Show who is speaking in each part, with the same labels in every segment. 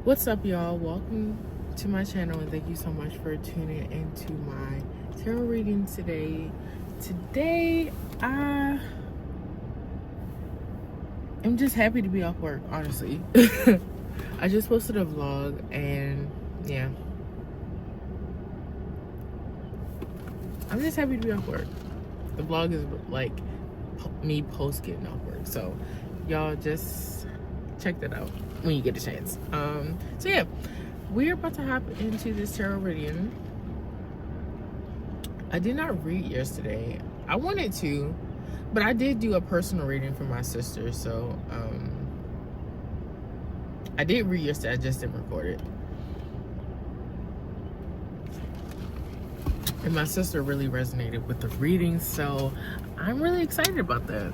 Speaker 1: What's up, y'all? Welcome to my channel, and thank you so much for tuning into my tarot reading today. I am just happy to be off work, honestly. I just posted a vlog, and yeah, I'm just happy to be off work. The vlog is like me post getting off work, so y'all just check that out when you get a chance. So yeah, we're about to hop into this tarot reading. I did not read yesterday. I wanted to, but I did do a personal reading for my sister, so I did read yesterday. I just didn't record it. And my sister really resonated with the reading, so I'm really excited about that.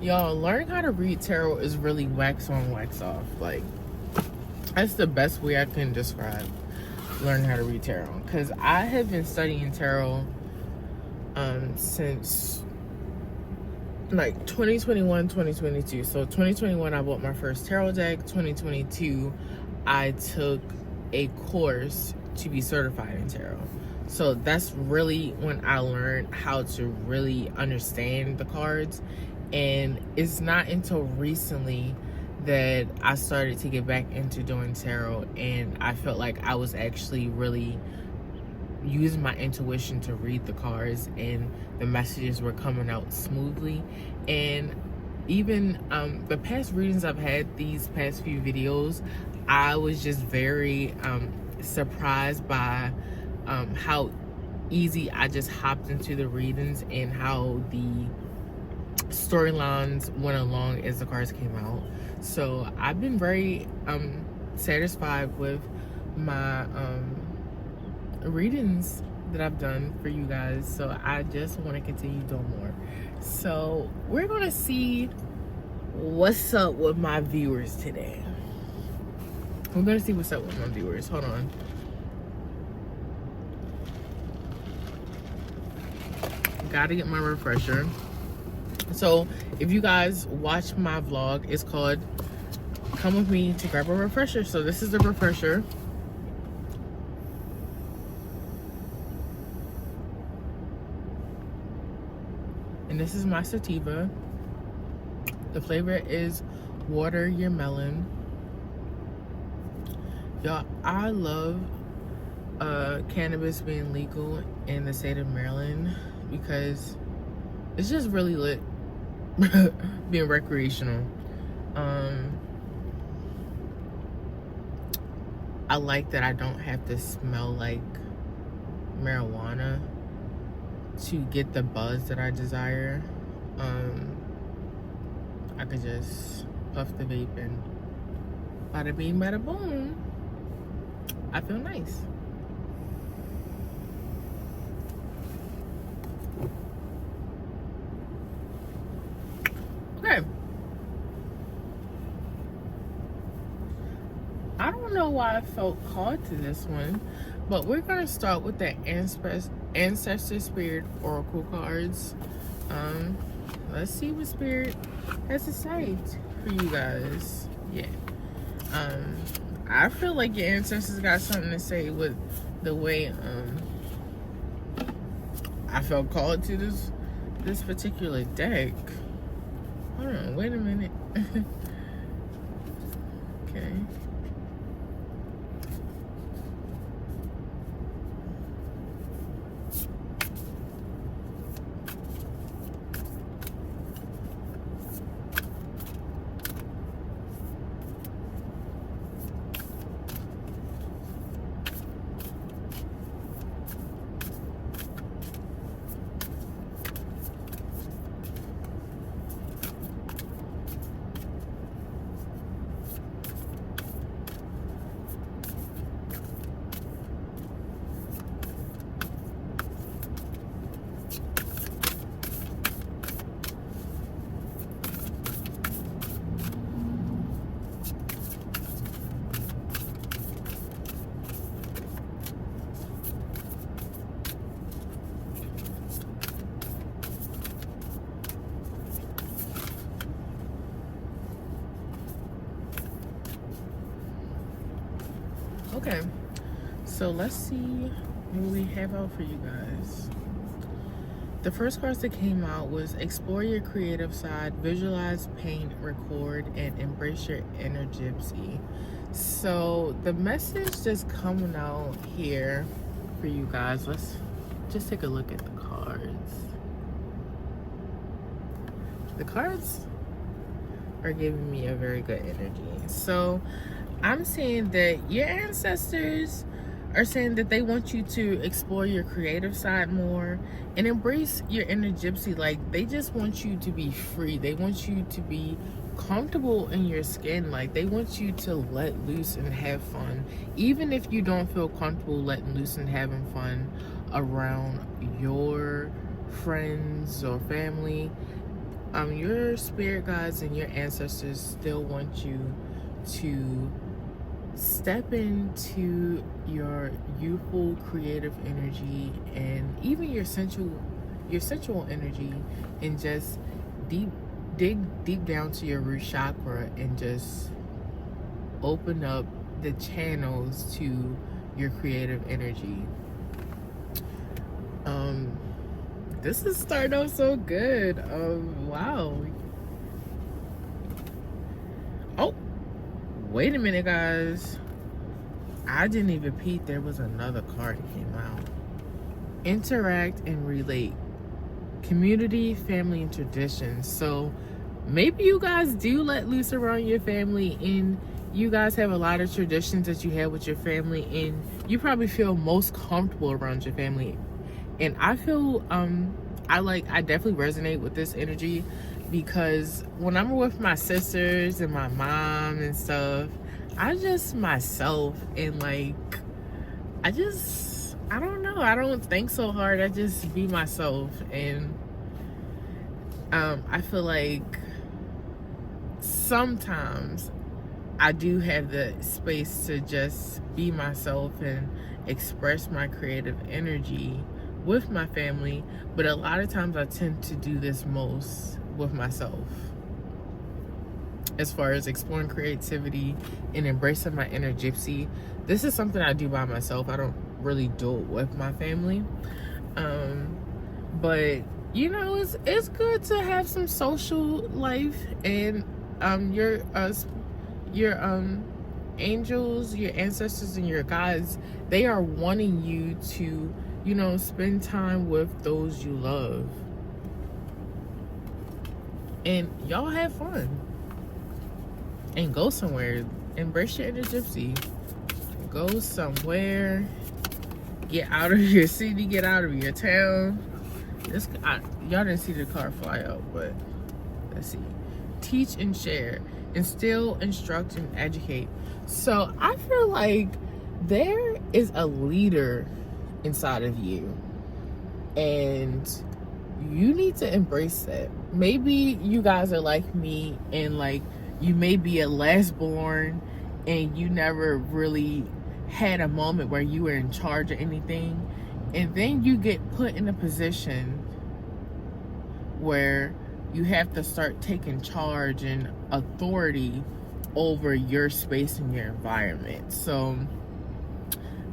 Speaker 1: Y'all, learning how to read tarot is really wax on, wax off. Like, that's the best way I can describe learning how to read tarot. Because I have been studying tarot since like 2021, 2022. So 2021, I bought my first tarot deck. 2022, I took a course to be certified in tarot. So that's really when I learned how to really understand the cards. And it's not until recently that I started to get back into doing tarot, and I felt like I was actually really using my intuition to read the cards, and the messages were coming out smoothly. And even the past readings I've had, these past few videos, I was just very surprised by how easy I just hopped into the readings and how the storylines went along as the cards came out. So I've been very satisfied with my readings that I've done for you guys, so I just want to continue doing more. So we're gonna see what's up with my viewers today. We're gonna see what's up with my viewers. Hold on. Gotta get my refresher. So if you guys watch my vlog, it's called Come With Me to Grab a Refresher. So this is the refresher. And this is my sativa. The flavor is Water Your Melon. Y'all, I love cannabis being legal in the state of Maryland because it's just really lit. Being recreational. I like that I don't have to smell like marijuana to get the buzz that I desire. I could just puff the vape and bada bing bada boom, I feel nice. Okay. I don't know why I felt called to this one, but we're gonna start with the Ancestor Spirit Oracle cards. Let's see what Spirit has to say for you guys. Yeah. I feel like your ancestors got something to say with the way I felt called to this particular deck. Hold on, wait a minute. Okay. Okay, so let's see what we have out for you guys. The first cards that came out was explore your creative side, visualize, paint, record, and embrace your inner gypsy. So the message that's coming out here for you guys, let's just take a look at the cards. The cards are giving me a very good energy. So I'm saying that your ancestors are saying that they want you to explore your creative side more and embrace your inner gypsy. Like, they just want you to be free. They want you to be comfortable in your skin. Like, they want you to let loose and have fun, even if you don't feel comfortable letting loose and having fun around your friends or family. Your spirit guides and your ancestors still want you to step into your youthful creative energy and even your sensual energy, and just dig deep down to your root chakra and just open up the channels to your creative energy. This is starting out so good. Wow. Oh, wait a minute, guys. I didn't even peep there was another card that came out. Interact and relate. Community, family, and traditions. So maybe you guys do let loose around your family, and you guys have a lot of traditions that you have with your family, and you probably feel most comfortable around your family. And I feel I definitely resonate with this energy, because when I'm with my sisters and my mom and stuff, I'm just myself, and like I don't know, I don't think so hard. I just be myself, and I feel like sometimes I do have the space to just be myself and express my creative energy with my family, but a lot of times I tend to do this most with myself. As far as exploring creativity and embracing my inner gypsy, this is something I do by myself. I don't really do it with my family. But you know, it's good to have some social life, and your angels, your ancestors, and your guides, they are wanting you to, you know, spend time with those you love, and y'all have fun and go somewhere. Embrace your inner gypsy. Go somewhere. Get out of your city. Get out of your town. Y'all didn't see the car fly out, but let's see. Teach and share. Instill, instruct, and educate. So I feel like there is a leader inside of you, and you need to embrace that. Maybe you guys are like me, and like you may be a last born, and you never really had a moment where you were in charge of anything, and then you get put in a position where you have to start taking charge and authority over your space and your environment. So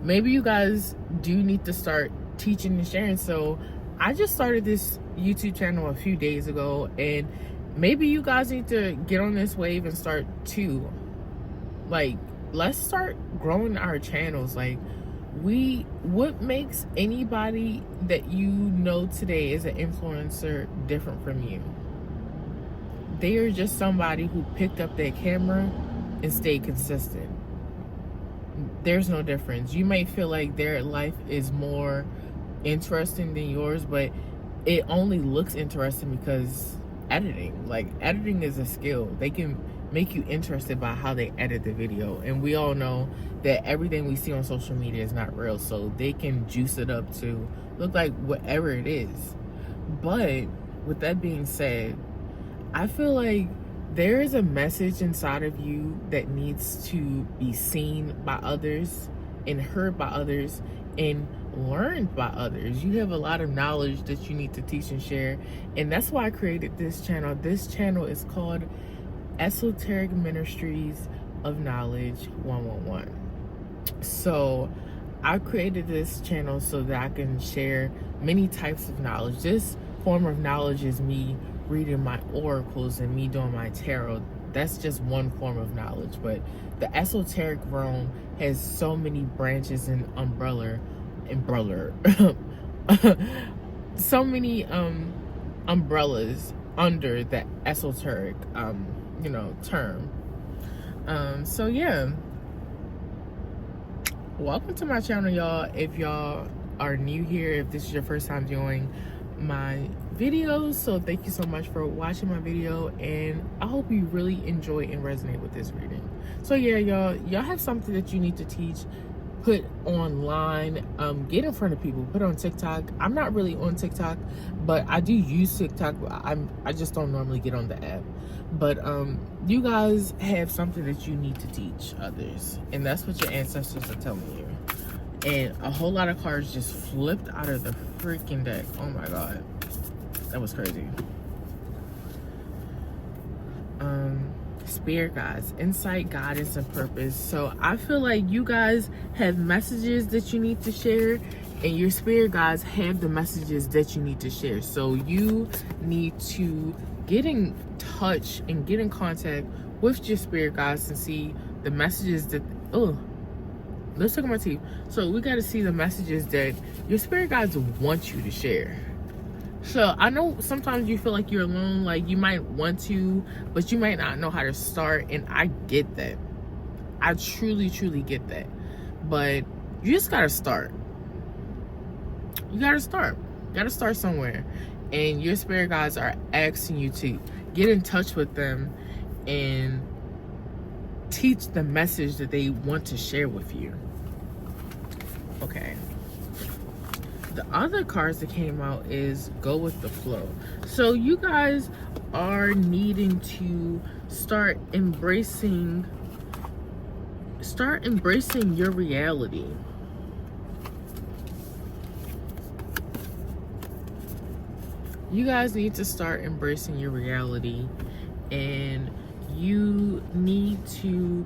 Speaker 1: maybe you guys do need to start teaching and sharing. So I just started this YouTube channel a few days ago, and maybe you guys need to get on this wave and start too. Like, let's start growing our channels. Like, what makes anybody that you know today as an influencer different from you? They are just somebody who picked up their camera and stayed consistent. There's no difference. You may feel like their life is more interesting than yours, but it only looks interesting because editing is a skill. They can make you interested by how they edit the video, and we all know that everything we see on social media is not real, so they can juice it up to look like whatever it is. But with that being said, I feel like there is a message inside of you that needs to be seen by others and heard by others and learned by others. You have a lot of knowledge that you need to teach and share, and that's why I created this channel. This channel is called Esoteric Ministries of Knowledge 111. So I created this channel so that I can share many types of knowledge. This form of knowledge is me reading my oracles and me doing my tarot. That's just one form of knowledge, but the esoteric realm has so many branches and umbrella so many umbrellas under that esoteric term. So yeah, welcome to my channel, y'all. If y'all are new here, if this is your first time viewing my videos, so thank you so much for watching my video, and I hope you really enjoy and resonate with this reading. So yeah, y'all have something that you need to teach, put online, get in front of people, put on TikTok. I'm not really on TikTok, but I do use TikTok. I just don't normally get on the app. But you guys have something that you need to teach others, and that's what your ancestors are telling you. And a whole lot of cards just flipped out of the freaking deck. Oh my god, that was crazy. Spirit guides, insight, guidance, and purpose. So I feel like you guys have messages that you need to share, and your spirit guides have the messages that you need to share. So you need to get in touch and get in contact with your spirit guides and see the messages that let's talk about teeth. So we got to see the messages that your spirit guides want you to share. So I know sometimes you feel like you're alone, like you might want to, but you might not know how to start, and I get that. I truly get that. But you just gotta start. You gotta start somewhere. And your spirit guides are asking you to get in touch with them and teach the message that they want to share with you. Okay. The other cards that came out is go with the flow. So you guys are needing to start embracing your reality. You guys need to start embracing your reality, and you need to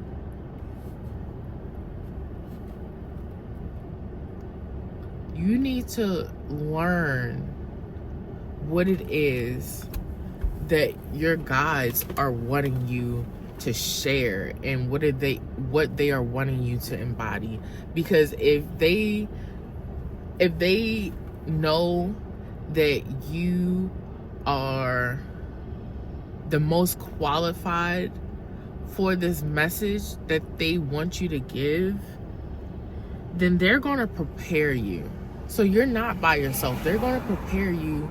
Speaker 1: learn what it is that your guides are wanting you to share, and what they are wanting you to embody. Because if they know that you are the most qualified for this message that they want you to give, then they're going to prepare you. So you're not by yourself. They're going to prepare you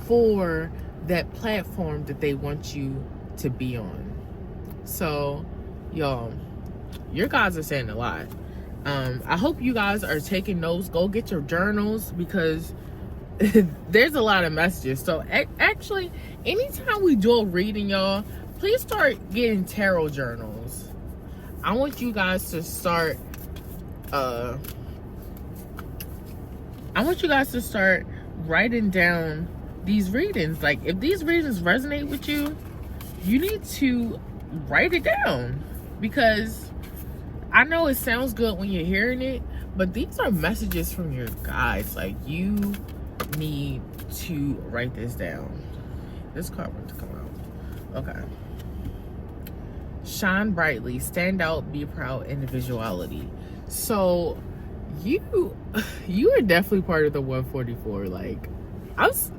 Speaker 1: for that platform that they want you to be on. So, y'all, your guys are saying a lot. I hope you guys are taking notes. Go get your journals, because there's a lot of messages. So actually, anytime we do a reading, y'all, please start getting tarot journals. I want you guys to start writing down these readings. Like, if these readings resonate with you, you need to write it down, because I know it sounds good when you're hearing it, but these are messages from your guides. Like, you need to write this down. This card wants to come out. Okay. Shine brightly, stand out, be proud, individuality. So you are definitely part of the 144. Like,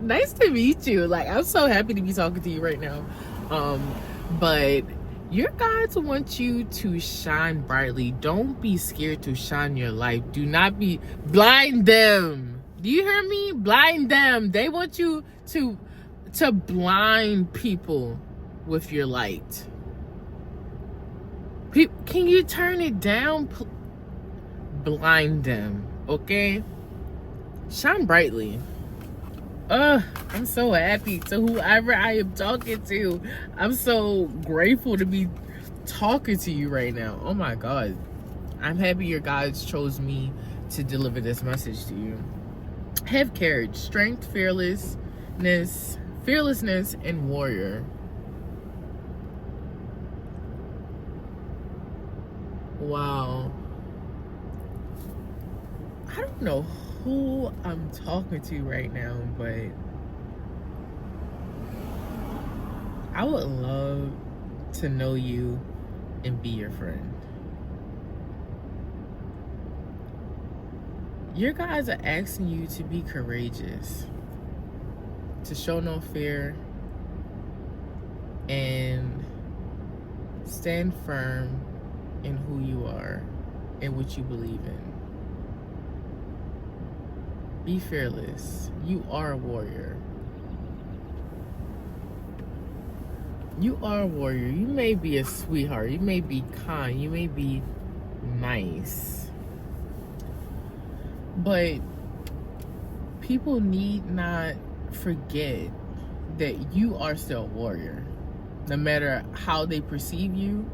Speaker 1: nice to meet you. Like, I'm so happy to be talking to you right now. But your guides want you to shine brightly. Don't be scared to shine your light. Do not be blind them. Do you hear me? Blind them. They want you to blind people with your light. Can you turn it down? Blind them, okay? Shine brightly. I'm so happy to whoever I am talking to. I'm so grateful to be talking to you right now. Oh my God. I'm happy your guides chose me to deliver this message to you. Have courage, strength, fearlessness, and warrior. Wow. I don't know who I'm talking to right now, but I would love to know you and be your friend. Your guys are asking you to be courageous, to show no fear, and stand firm in who you are and what you believe in. Be fearless. You are a warrior. You are a warrior. You may be a sweetheart. You may be kind. You may be nice. But people need not forget that you are still a warrior. No matter how they perceive you,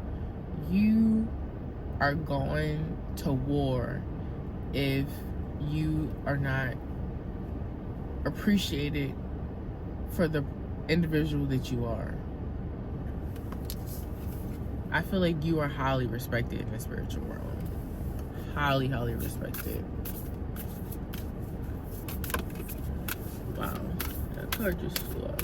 Speaker 1: you are going to war if you are not appreciated for the individual that you are. I feel like you are highly respected in the spiritual world. Highly, highly respected. Wow, that card just flew up.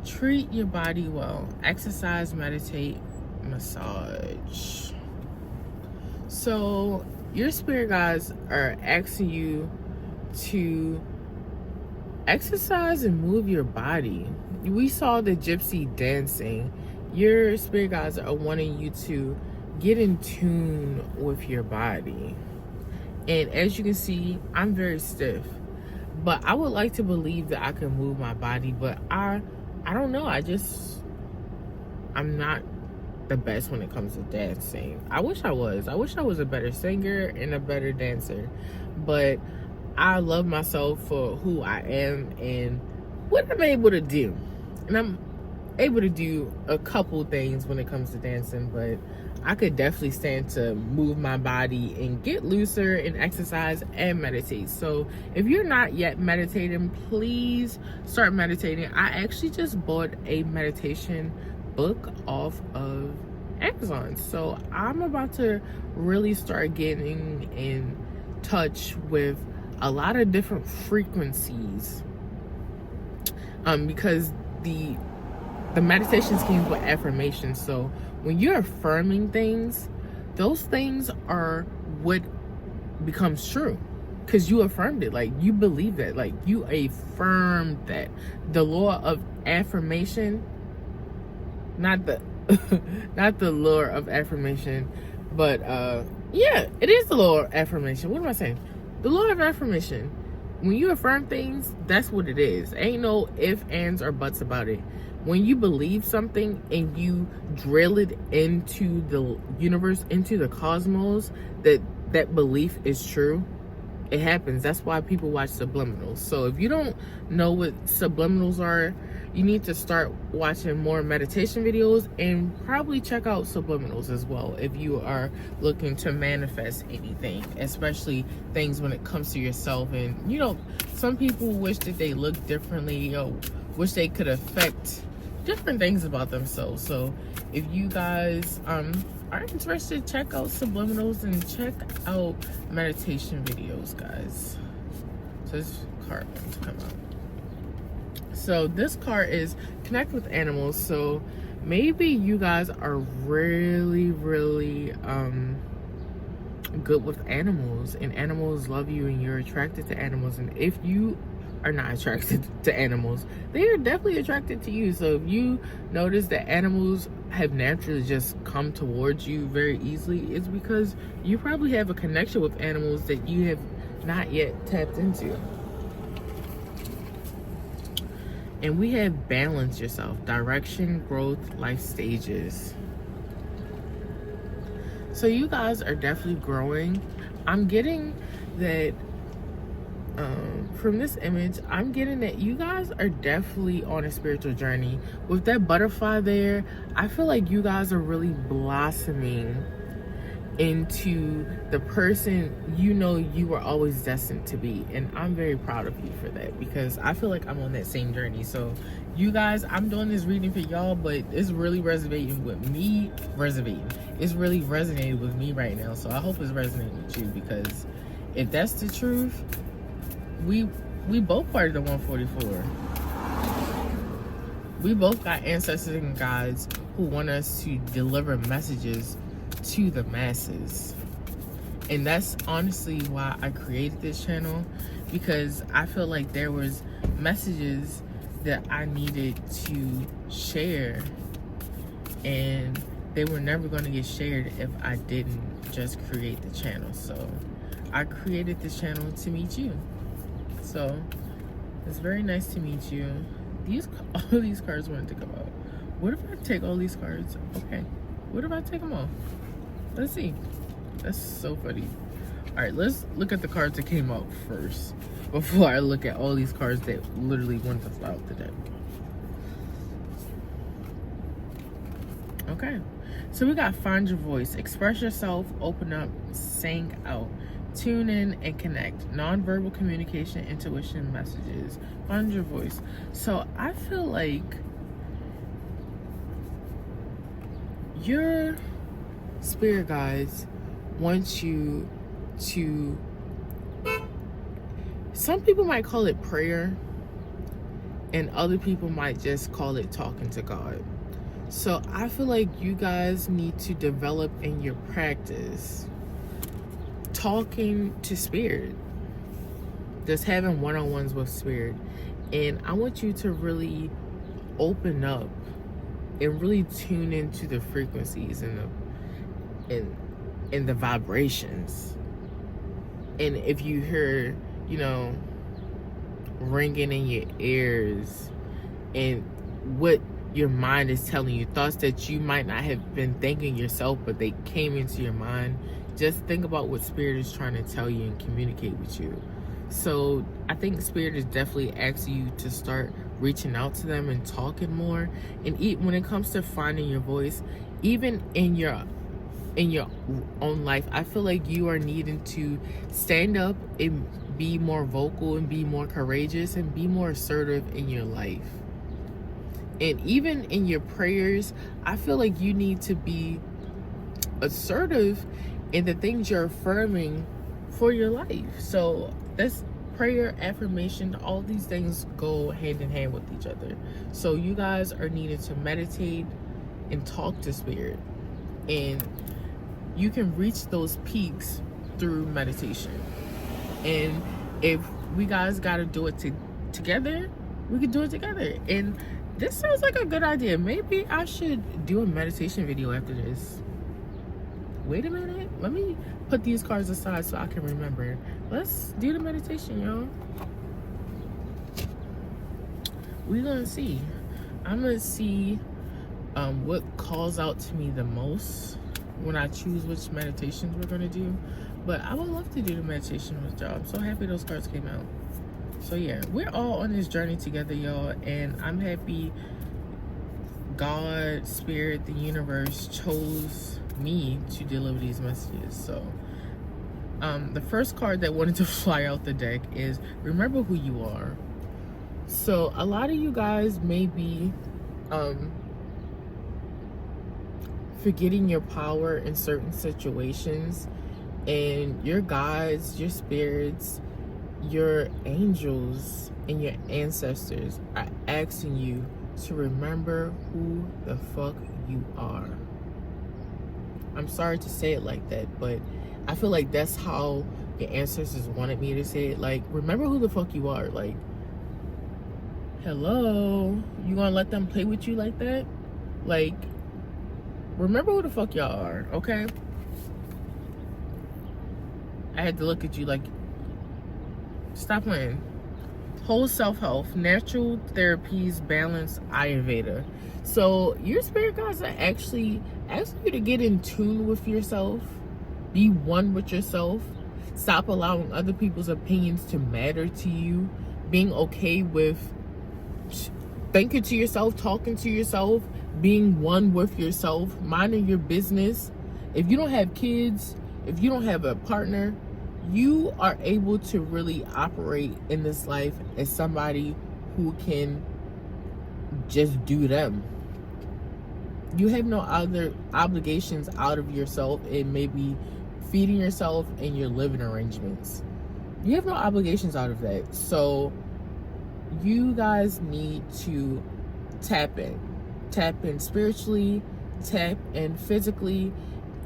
Speaker 1: Treat your body well. Exercise, meditate, massage. So your spirit guides are asking you to exercise and move your body. We saw the gypsy dancing. Your spirit guides are wanting you to get in tune with your body. And as you can see, I'm very stiff, but I would like to believe that I can move my body, but I don't know. I'm not the best when it comes to dancing. I wish I was a better singer and a better dancer, but I love myself for who I am and what I'm able to do. And I'm able to do a couple things when it comes to dancing, but I could definitely stand to move my body and get looser and exercise and meditate. So if you're not yet meditating, please start meditating. I actually just bought a meditation book off of Amazon. So I'm about to really start getting in touch with a lot of different frequencies, because the meditations came with affirmations. So when you're affirming things, those things are what becomes true, because you affirmed it. Like, you believe that, like, you affirmed that. The law of affirmation, not the not the law of affirmation, but yeah, it is the law of affirmation. What am I saying? The law of affirmation. When you affirm things, that's what it is. Ain't no ifs, ands, or buts about it. When you believe something and you drill it into the universe, into the cosmos, that belief is true, it happens. That's why people watch subliminals. So if you don't know what subliminals are, you need to start watching more meditation videos and probably check out subliminals as well if you are looking to manifest anything, especially things when it comes to yourself. And you know, some people wish that they look differently, or wish they could affect different things about themselves. So if you guys are interested, check out subliminals and check out meditation videos, guys. So this card wants to come out. So this card is connect with animals. So maybe you guys are really good with animals, and animals love you, and you're attracted to animals. And if you are not attracted to animals, they are definitely attracted to you. So if you notice that animals have naturally just come towards you very easily, it's because you probably have a connection with animals that you have not yet tapped into. And we have balance yourself, direction, growth, life stages. So you guys are definitely growing. I'm getting that from this image, I'm getting that you guys are definitely on a spiritual journey. With that butterfly there, I feel like you guys are really blossoming into the person you know you were always destined to be. And I'm very proud of you for that, because I feel like I'm on that same journey. So You guys, I'm doing this reading for y'all, but it's really resonating with me. It's really resonating with me right now. So I hope it's resonating with you, because if that's the truth, we both part of the 144. We both got ancestors and guides who want us to deliver messages to the masses. And that's honestly why I created this channel, because I feel like there was messages that I needed to share, and they were never going to get shared if I didn't just create the channel. So I created this channel to meet you. So it's very nice to meet you. All these cards wanted to come out. What if I take all these cards? Okay. What if I take them all? Let's see. That's so funny. All right, let's look at the cards that came out first before I look at all these cards that literally wanted to fly out the deck. Okay. So we got find your voice, express yourself, open up, sing out, tune in and connect, non-verbal communication, intuition, messages, find your voice. So I feel like your spirit guides want you to, some people might call it prayer, and other people might just call it talking to God. So I feel like you guys need to develop in your practice talking to spirit, just having one-on-ones with spirit. And I want you to really open up and really tune into the frequencies and the vibrations. And if you hear, you know, ringing in your ears, and what your mind is telling you, thoughts that you might not have been thinking yourself, but they came into your mind, just think about what spirit is trying to tell you and communicate with you. So I think spirit is definitely asking you to start reaching out to them and talking more. And when it comes to finding your voice, even in your own life, I feel like you are needing to stand up and be more vocal and be more courageous and be more assertive in your life. And even in your prayers, I feel like you need to be assertive in the things you're affirming for your life. So that's prayer, affirmation, all these things go hand in hand with each other. So you guys are needed to meditate and talk to spirit. And you can reach those peaks through meditation. And if we guys got to do it together, we can do it together. And this sounds like a good idea. Maybe I should do a meditation video after this. Wait a minute. Let me put these cards aside so I can remember. Let's do the meditation, y'all. We're going to see. I'm going to see what calls out to me the most when I choose which meditations we're going to do. But I would love to do the meditation with y'all. I'm so happy those cards came out. So yeah, we're all on this journey together, y'all, and I'm happy God, spirit, the universe chose me to deliver these messages. So the first card that wanted to fly out the deck is remember who you are. So a lot of you guys may be forgetting your power in certain situations, and your guides, your spirits, your angels, and your ancestors are asking you to remember who the fuck you are. I'm sorry to say it like that, but I feel like that's how your ancestors wanted me to say it. Like, remember who the fuck you are. Like, hello, you gonna let them play with you like that? Like, remember who the fuck y'all are, okay? I had to look at you like, stop playing. Whole self-health, natural therapies, balance, Ayurveda. So your spirit guides are actually asking you to get in tune with yourself, be one with yourself, stop allowing other people's opinions to matter to you, being okay with thinking to yourself, talking to yourself, being one with yourself, minding your business. If you don't have kids, if you don't have a partner, you are able to really operate in this life as somebody who can just do them. You have no other obligations out of yourself. It may be feeding yourself and your living arrangements. You have no obligations out of that. So you guys need to tap in spiritually, tap in physically,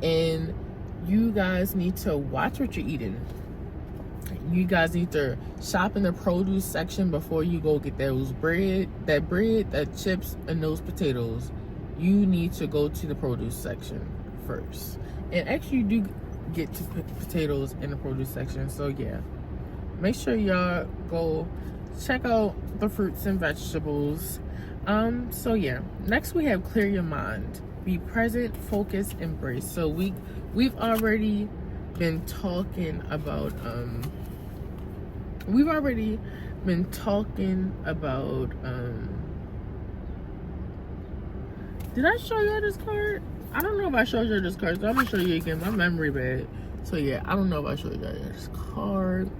Speaker 1: and you guys need to watch what you're eating. You guys need to shop in the produce section before you go get that chips, and those potatoes. You need to go to the produce section first. And actually, you do get to potatoes in the produce section. So yeah, make sure y'all go check out the fruits and vegetables. So yeah, next we have clear your mind, be present, focus, embrace. So we've already been talking about did I show you this card? I don't know if I showed you this card, so I'm gonna show you again. My memory bad. So yeah, I don't know if I showed you this card.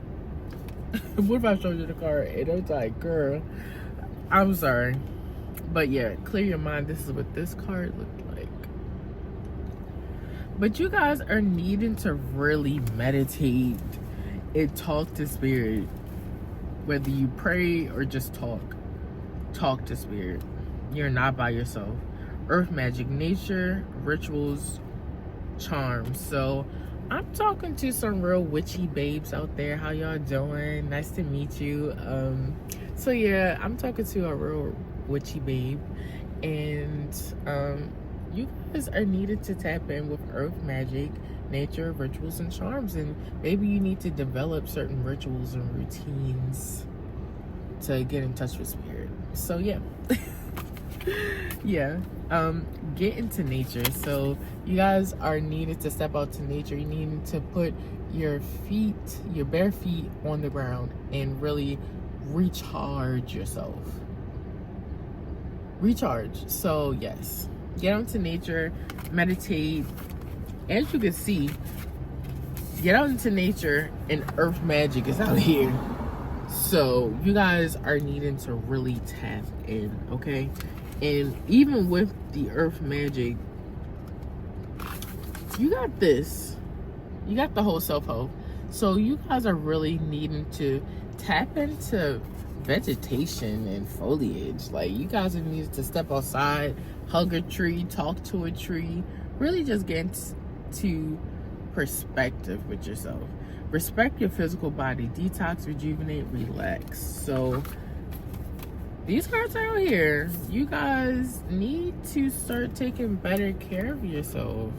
Speaker 1: What if I showed you the card and it's like, girl, I'm sorry. But yeah, clear your mind. This is what this card looked like. But you guys are needing to really meditate and talk to spirit. Whether you pray or just talk to spirit. You're not by yourself. Earth magic, nature, rituals, charms. So I'm talking to some real witchy babes out there. How y'all doing? Nice to meet you. So yeah, I'm talking to a real witchy babe, and you guys are needed to tap in with earth magic, nature, rituals, and charms. And maybe you need to develop certain rituals and routines to get in touch with spirit. So yeah. Yeah, get into nature. So you guys are needed to step out to nature. You need to put your bare feet on the ground and really recharge yourself. So yes, get out into nature, meditate. As you can see, get out into nature and earth magic is out here. So you guys are needing to really tap in, okay? And even with the earth magic, you got this. You got the whole self-help. So you guys are really needing to tap into vegetation and foliage. Like, you guys are needing to step outside, hug a tree, talk to a tree. Really just get to perspective with yourself. Respect your physical body. Detox, rejuvenate, relax. So these cards out here, you guys need to start taking better care of yourself.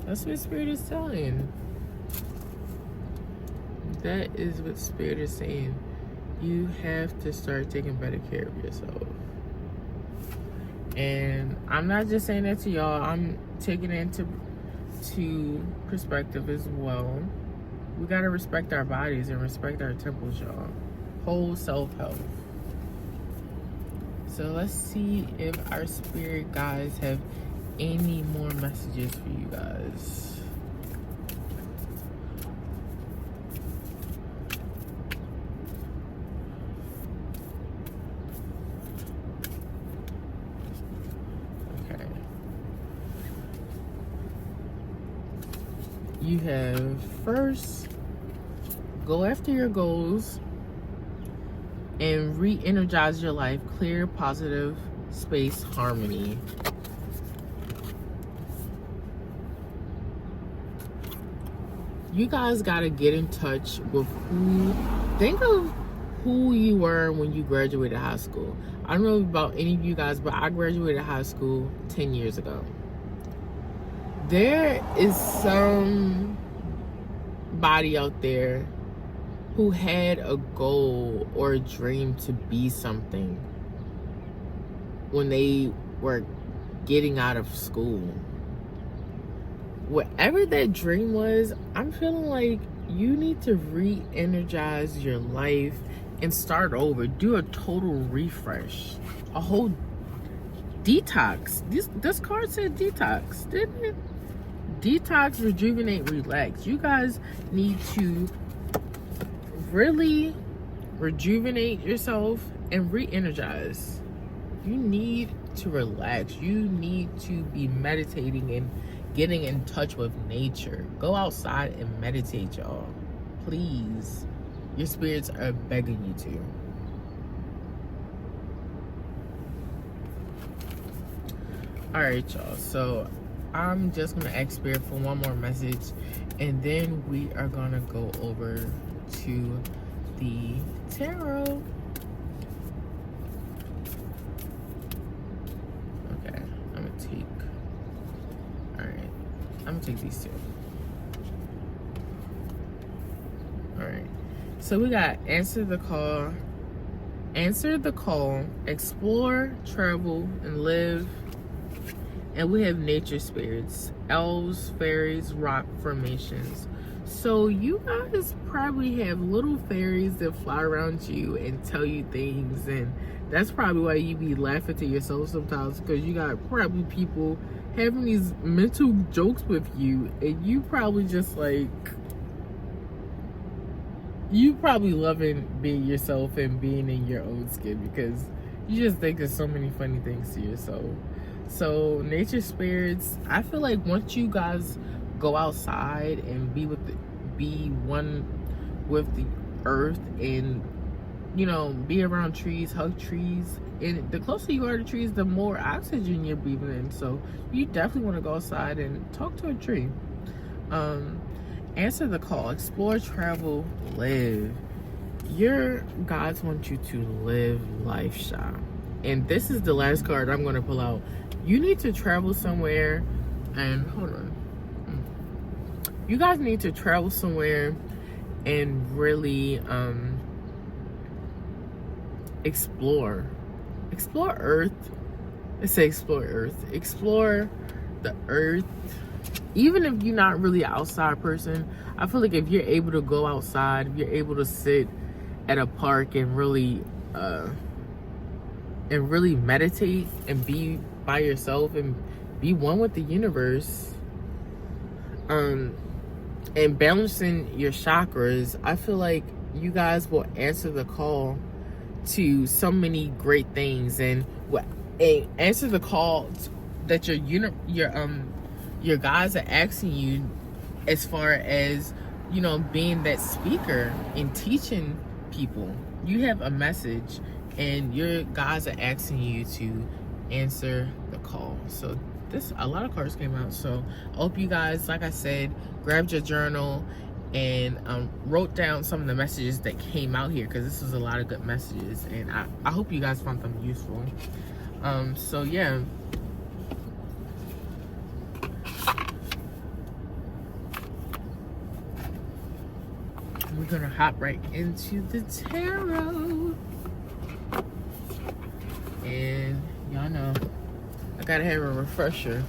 Speaker 1: That's what Spirit is telling. That is what Spirit is saying. You have to start taking better care of yourself. And I'm not just saying that to y'all. I'm taking it into perspective as well. We gotta respect our bodies and respect our temples, y'all. Whole self-help. So let's see if our spirit guides have any more messages for you guys. Okay. You have first, go after your goals and re-energize your life. Clear, positive space, harmony. You guys got to get in touch with think of who you were when you graduated high school. I don't know about any of you guys, but I graduated high school 10 years ago. There is somebody out there who had a goal or a dream to be something when they were getting out of school. Whatever that dream was, I'm feeling like you need to re-energize your life and start over. Do a total refresh. A whole detox. This card said detox, didn't it? Detox, rejuvenate, relax. You guys need to really rejuvenate yourself and re-energize. You need to relax. You need to be meditating and getting in touch with nature. Go outside and meditate, y'all. Please. Your spirits are begging you to. Alright, y'all. So I'm just gonna ask Spirit for one more message, and then we are gonna go over to the tarot. Okay, I'm gonna take these two. Alright. So we got answer the call, explore, travel, and live. And we have nature spirits, elves, fairies, rock formations. So you guys probably have little fairies that fly around you and tell you things, and that's probably why you be laughing to yourself sometimes, because you got probably people having these mental jokes with you, and you probably just like, you probably loving being yourself and being in your own skin, because you just think of so many funny things to yourself. So nature spirits, I feel like once you guys go outside and be one with the earth, and you know, be around trees, hug trees, and the closer you are to trees, the more oxygen you're breathing in. So you definitely want to go outside and talk to a tree. Answer the call, explore, travel, live. Your guides want you to live life, Sha. And this is the last card I'm going to pull out. You need to travel somewhere, and hold on. You guys need to travel somewhere and really explore Earth. Let's say explore Earth. Explore the Earth. Even if you're not really an outside person, I feel like if you're able to go outside, if you're able to sit at a park and really meditate and be by yourself and be one with the universe, and balancing your chakras, I feel like you guys will answer the call to so many great things, and answer the call that your guys are asking you, as far as, you know, being that speaker and teaching people. You have a message, and your guys are asking you to answer the call. So a lot of cards came out. So I hope you guys, like I said, grabbed your journal and wrote down some of the messages that came out here, because this was a lot of good messages, and I hope you guys found them useful. So yeah. We're gonna hop right into the tarot. And y'all know I gotta have a refresher.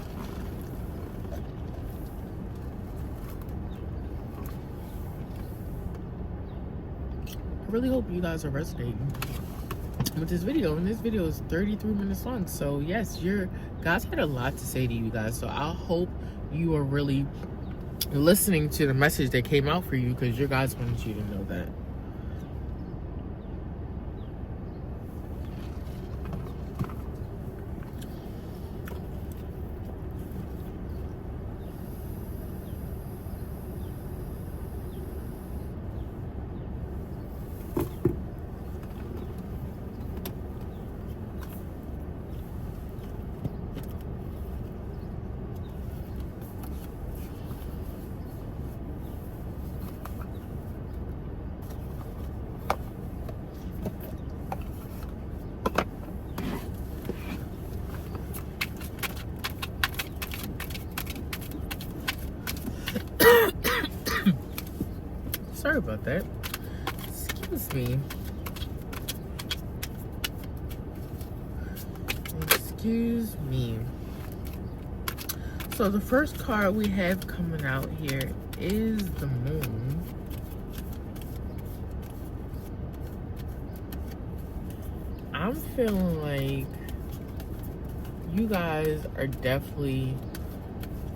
Speaker 1: I really hope you guys are resonating with this video, and this video is 33 minutes long. So yes, your guys had a lot to say to you guys, so I hope you are really listening to the message that came out for you, because your guys wanted you to know that. Sorry about that. Excuse me. Excuse me. So the first card we have coming out here is the Moon. I'm feeling like you guys are definitely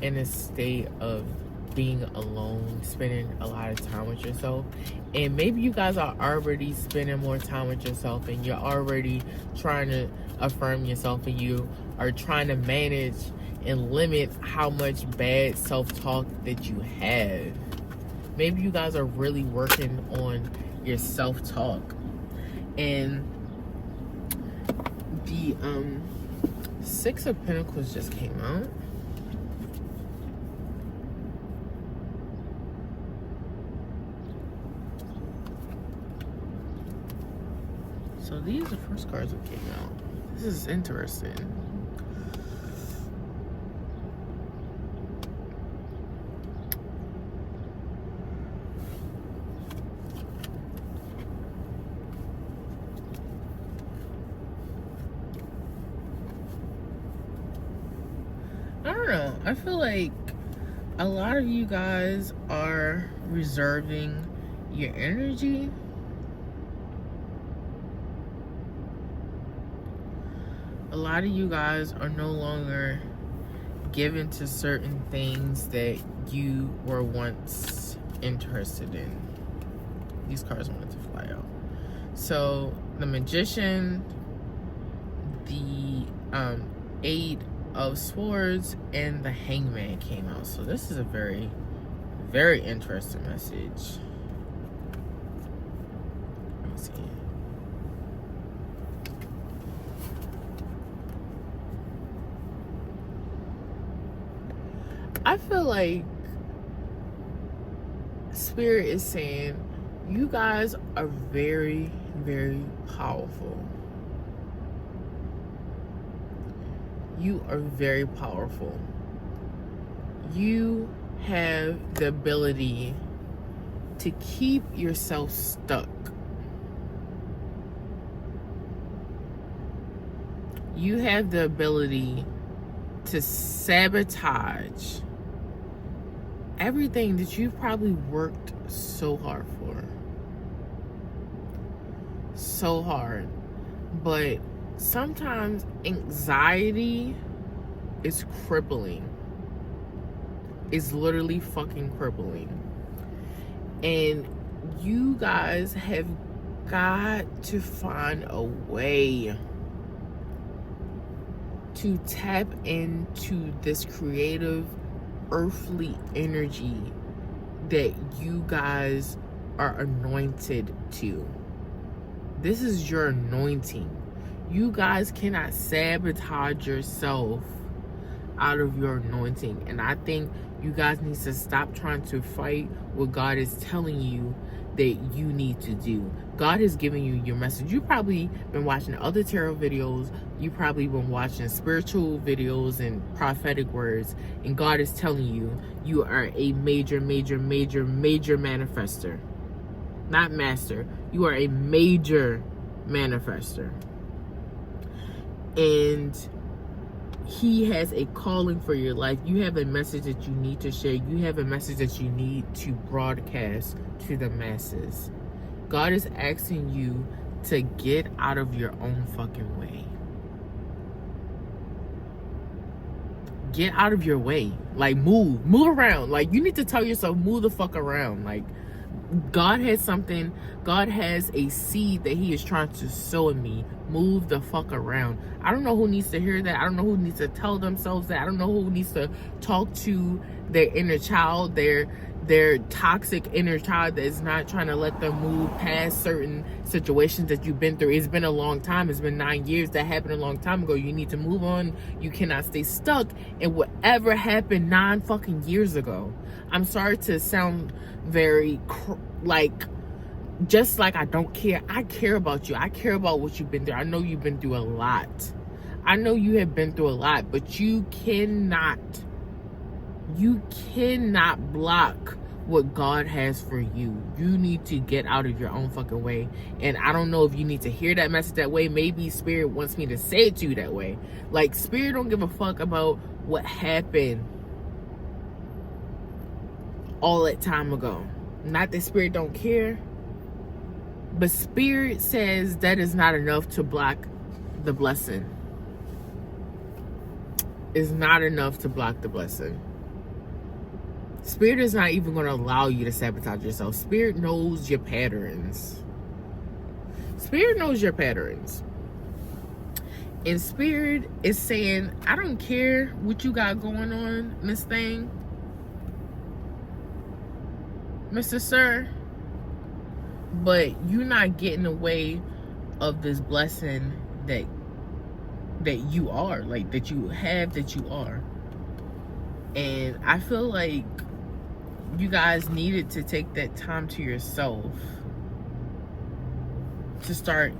Speaker 1: in a state of being alone, spending a lot of time with yourself. And maybe you guys are already spending more time with yourself and you're already trying to affirm yourself, and you are trying to manage and limit how much bad self-talk that you have. Maybe you guys are really working on your self-talk. And the Six of Pentacles just came out. So these are the first cards that came out. This is interesting. I don't know. I feel like a lot of you guys are reserving your energy. A lot of you guys are no longer given to certain things that you were once interested in. These cards wanted to fly out. So the Magician, the Eight of Swords, and the Hangman came out. So this is a very, very interesting message. Let me see. I feel like Spirit is saying you guys are very, very powerful. You are very powerful. You have the ability to keep yourself stuck. You have the ability to sabotage everything that you've probably worked so hard for. So hard. But sometimes anxiety is crippling. It's literally fucking crippling. And you guys have got to find a way to tap into this creative earthly energy that you guys are anointed to. This is your anointing. You guys cannot sabotage yourself out of your anointing. And I think you guys need to stop trying to fight what God is telling you that you need to do. God is giving you your message. You've probably been watching other tarot videos. You've probably been watching spiritual videos and prophetic words. And God is telling you, you are a major, major, major, major manifester. Not master. You are a major manifester. And He has a calling for your life. You have a message that you need to share. You have a message that you need to broadcast to the masses. God is asking you to get out of your own fucking way. Get out of your way. Like, move around. Like, you need to tell yourself, move the fuck around. Like, God has something. God has a seed that He is trying to sow in me. Move the fuck around. I don't know who needs to hear that. I don't know who needs to tell themselves that. I don't know who needs to talk to their inner child, their toxic inner child that is not trying to let them move past certain situations that you've been through. It's been a long time. It's been 9 years. That happened a long time ago. You need to move on. You cannot stay stuck in whatever happened 9 fucking years ago. I'm sorry to sound very just like I don't care. I care about you. I care about what you've been through. I know you've been through a lot. I know you have been through a lot, but you cannot block what God has for you. You need to get out of your own fucking way. And I don't know if you need to hear that message that way. Maybe Spirit wants me to say it to you that way. Like, Spirit don't give a fuck about what happened all that time ago. Not that Spirit don't care, but Spirit says that is not enough to block the blessing. It's not enough to block the blessing. Spirit is not even going to allow you to sabotage yourself. Spirit knows your patterns. Spirit knows your patterns. And Spirit is saying, I don't care what you got going on, Miss Thing, Mr. Sir, but you're not getting away of this blessing that you are, like, that you have, that you are. And I feel like you guys needed to take that time to yourself to start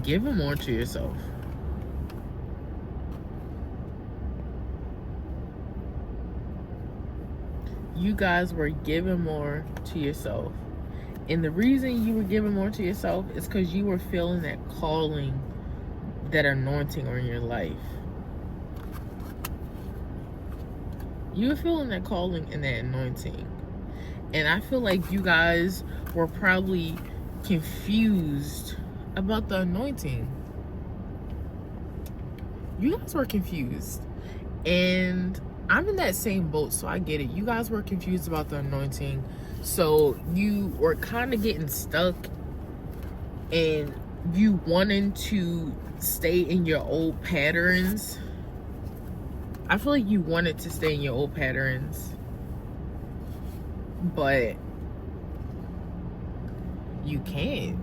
Speaker 1: giving more to yourself. You guys were giving more to yourself. And the reason you were giving more to yourself is because you were feeling that calling, that anointing on your life. You were feeling that calling and that anointing. And I feel like you guys were probably confused about the anointing. You guys were confused. And I'm in that same boat, so I get it. You guys were confused about the anointing. So you were kind of getting stuck and you wanting to stay in your old patterns. I feel like you wanted to stay in your old patterns, but you can't.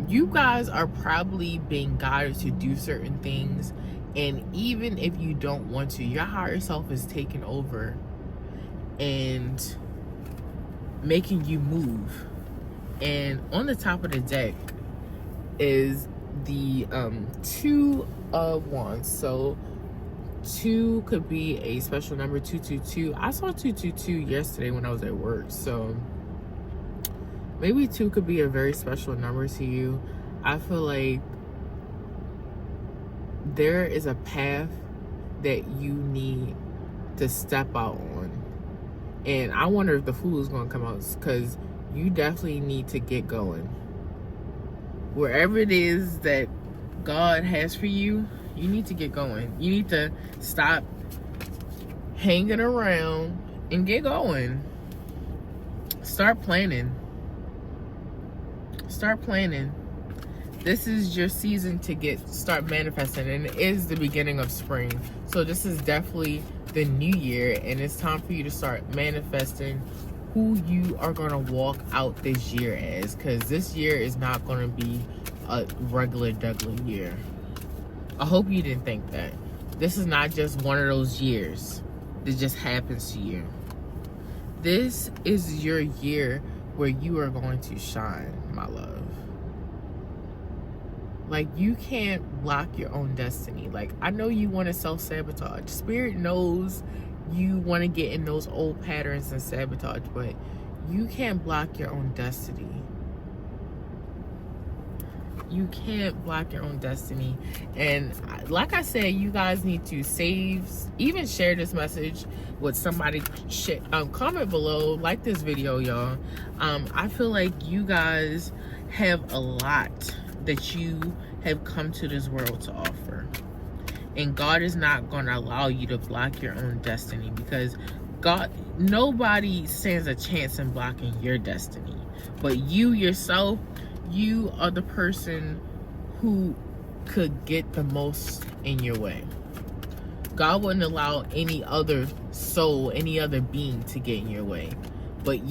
Speaker 1: You guys are probably being guided to do certain things, and even if you don't want to, your higher self is taking over and making you move. And on the top of the deck is the Two of Wands. So 2 could be a special number, 222. I saw 222 yesterday when I was at work, so maybe 2 could be a very special number to you. I feel like there is a path that you need to step out on. And I wonder if the Fool is going to come out, because you definitely need to get going. Wherever it is that God has for you, you need to get going. You need to stop hanging around and get going. Start planning. Start planning. This is your season to start manifesting, and it is the beginning of spring. So this is definitely the new year, and it's time for you to start manifesting who you are going to walk out this year as, because this year is not going to be a regular year. I hope you didn't think that. This is not just one of those years that just happens to you. This is your year where you are going to shine, my love. Like, you can't block your own destiny. Like, I know you want to self-sabotage. Spirit knows you want to get in those old patterns and sabotage, but you can't block your own destiny. You can't block your own destiny. And like I said, you guys need to even share this message with somebody. Comment below, like this video, y'all. I feel like you guys have a lot that you have come to this world to offer, and God is not going to allow you to block your own destiny, because nobody stands a chance in blocking your destiny, but you yourself. You are the person who could get the most in your way. God wouldn't allow any other soul, any other being to get in your way. But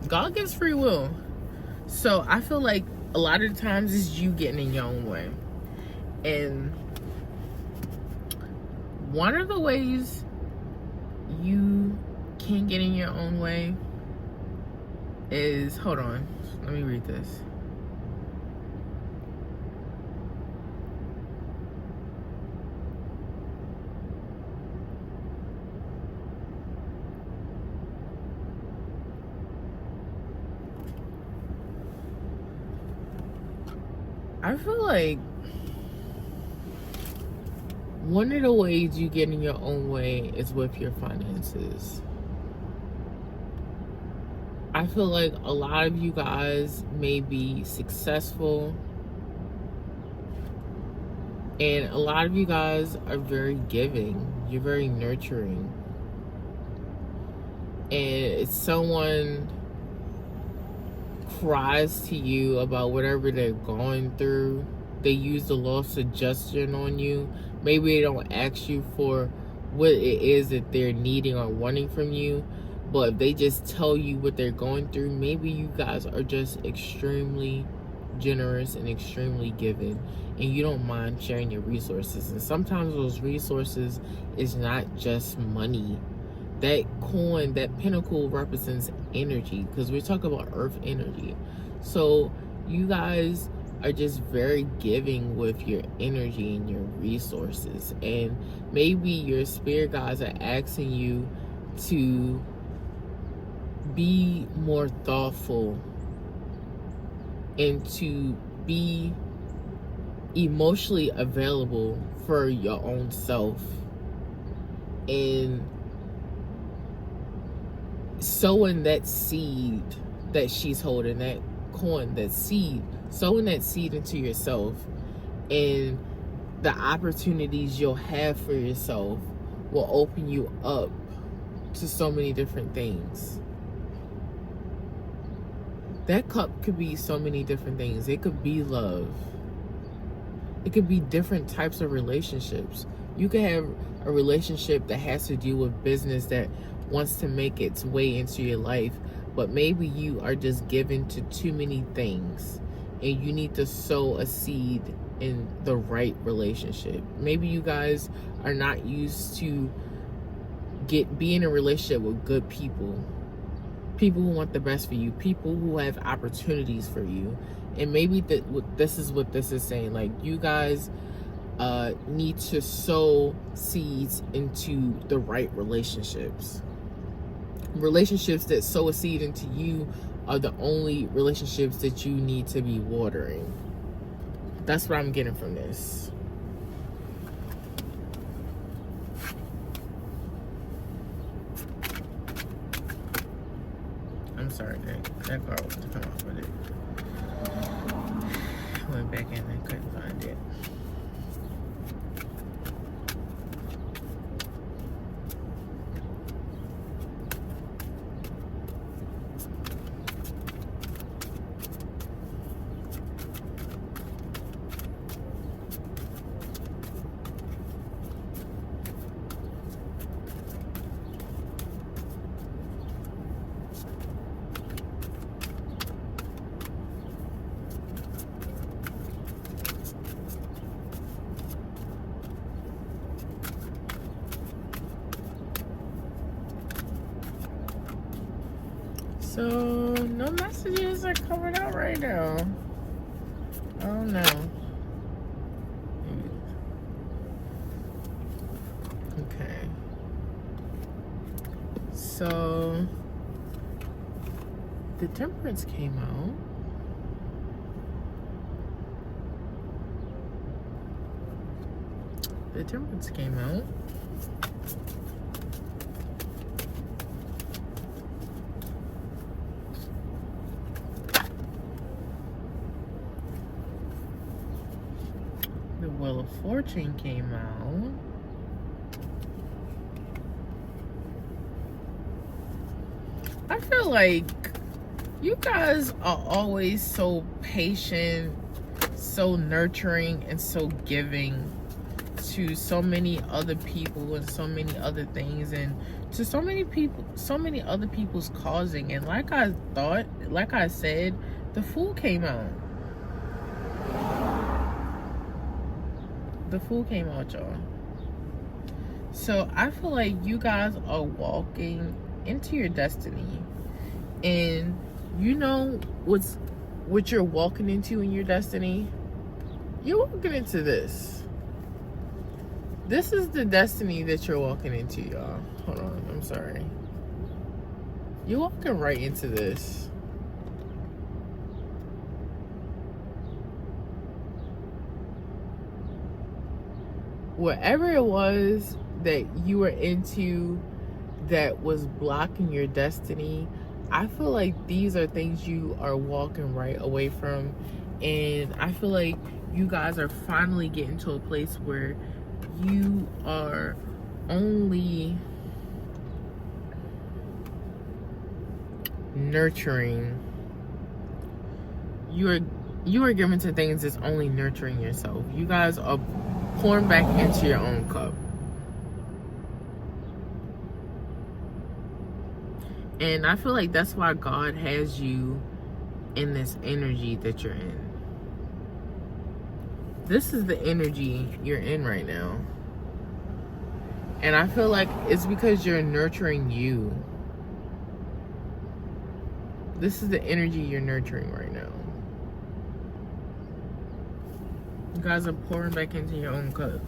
Speaker 1: God gives free will. So I feel like a lot of the times it's you getting in your own way. And one of the ways you can get in your own way is, hold on, let me read this. I feel like one of the ways you get in your own way is with your finances. I feel like a lot of you guys may be successful And a lot of you guys are very giving. You're very nurturing. And if someone cries to you about whatever they're going through, they use the law of suggestion on you. Maybe they don't ask you for what it is that they're needing or wanting from you, but if they just tell you what they're going through, maybe you guys are just extremely generous and extremely giving, and you don't mind sharing your resources. And sometimes those resources is not just money. That coin, that pinnacle, represents energy, because we're talking about earth energy. So you guys are just very giving with your energy and your resources. And maybe your spirit guides are asking you to be more thoughtful and to be emotionally available for your own self, and sowing that seed that she's holding, that coin, that seed, sowing that seed into yourself, and the opportunities you'll have for yourself will open you up to so many different things. That cup could be so many different things. It could be love. It could be different types of relationships. You could have a relationship that has to do with business that wants to make its way into your life, but maybe you are just given to too many things and you need to sow a seed in the right relationship. Maybe you guys are not used to be in a relationship with good people who want the best for you, people who have opportunities for you. And maybe this is what this is saying, like, you guys need to sow seeds into the right relationships. Relationships that sow a seed into you are the only relationships that you need to be watering. That's what I'm getting from this. I'm sorry, that card was to come off with it. I went back in and couldn't find it. So, no messages are coming out right now. Oh no. Okay. So, the Temperance came out. The Temperance came out. The Wheel of Fortune came out. I feel like you guys are always so patient, so nurturing, and so giving to so many other people and so many other things, and to so many people, so many other people's causing. And like I said, the Fool came out. The Fool came out, y'all. So I feel like you guys are walking into your destiny, and you know what you're walking into in your destiny. You're walking into this. This is the destiny that you're walking into, y'all. Hold on, I'm sorry. You're walking right into this. Whatever it was that you were into that was blocking your destiny, I feel like these are things you are walking right away from, and I feel like you guys are finally getting to a place where you are only nurturing. You are given to things that's only nurturing yourself. You guys are pouring back into your own cup. And I feel like that's why God has you in this energy that you're in. This is the energy you're in right now. And I feel like it's because you're nurturing you. This is the energy you're nurturing right now. You guys are pouring back into your own cup.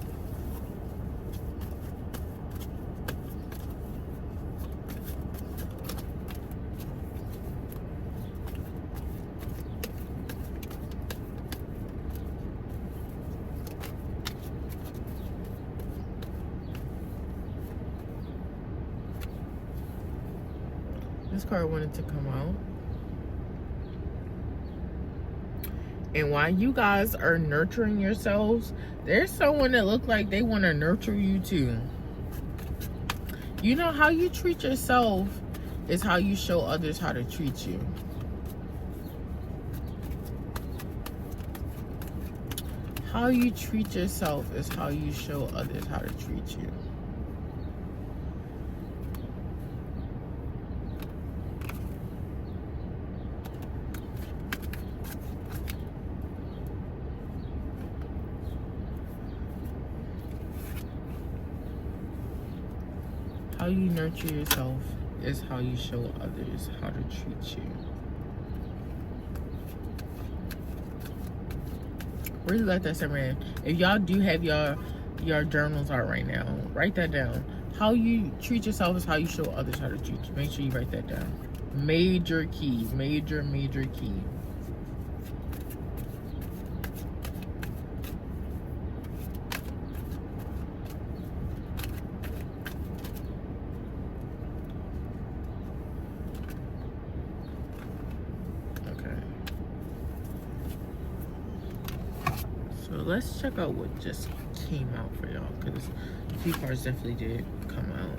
Speaker 1: This card wanted to come out. And while you guys are nurturing yourselves, there's someone that look like they want to nurture you too. You know, how you treat yourself is how you show others how to treat you. How you treat yourself is how you show others how to treat you. How you nurture yourself is how you show others how to treat you. Really let that simmer in. If y'all do have your journals out right now, write that down. How you treat yourself is how you show others how to treat you. Make sure you write that down. Major key. Major key. So let's check out what just came out for y'all, because a few cards definitely did come out.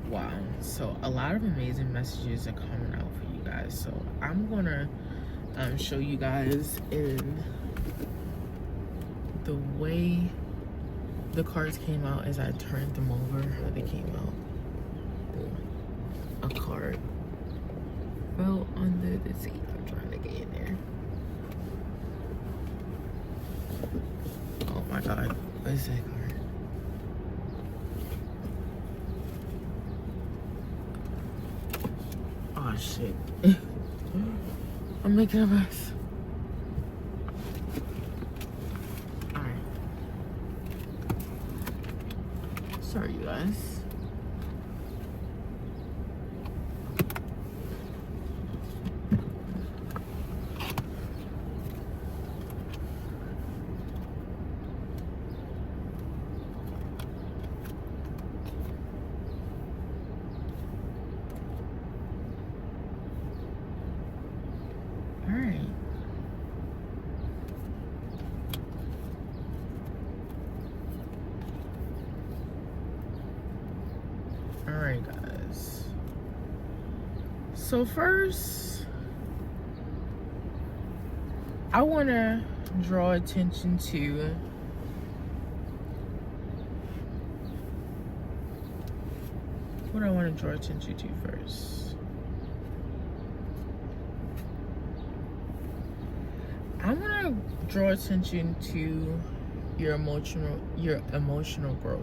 Speaker 1: Wow, so a lot of amazing messages are coming out for you guys. So I'm gonna show you guys in the way the cards came out as I turned them over, how they came out. A card fell under the seat. I'm trying to get in there. Oh my God, what is that card? Oh shit. I'm making a mess. Alright. Sorry, you guys. Alright guys, so first I want to draw attention to what I want to draw attention to first. I want to draw attention to your emotional growth.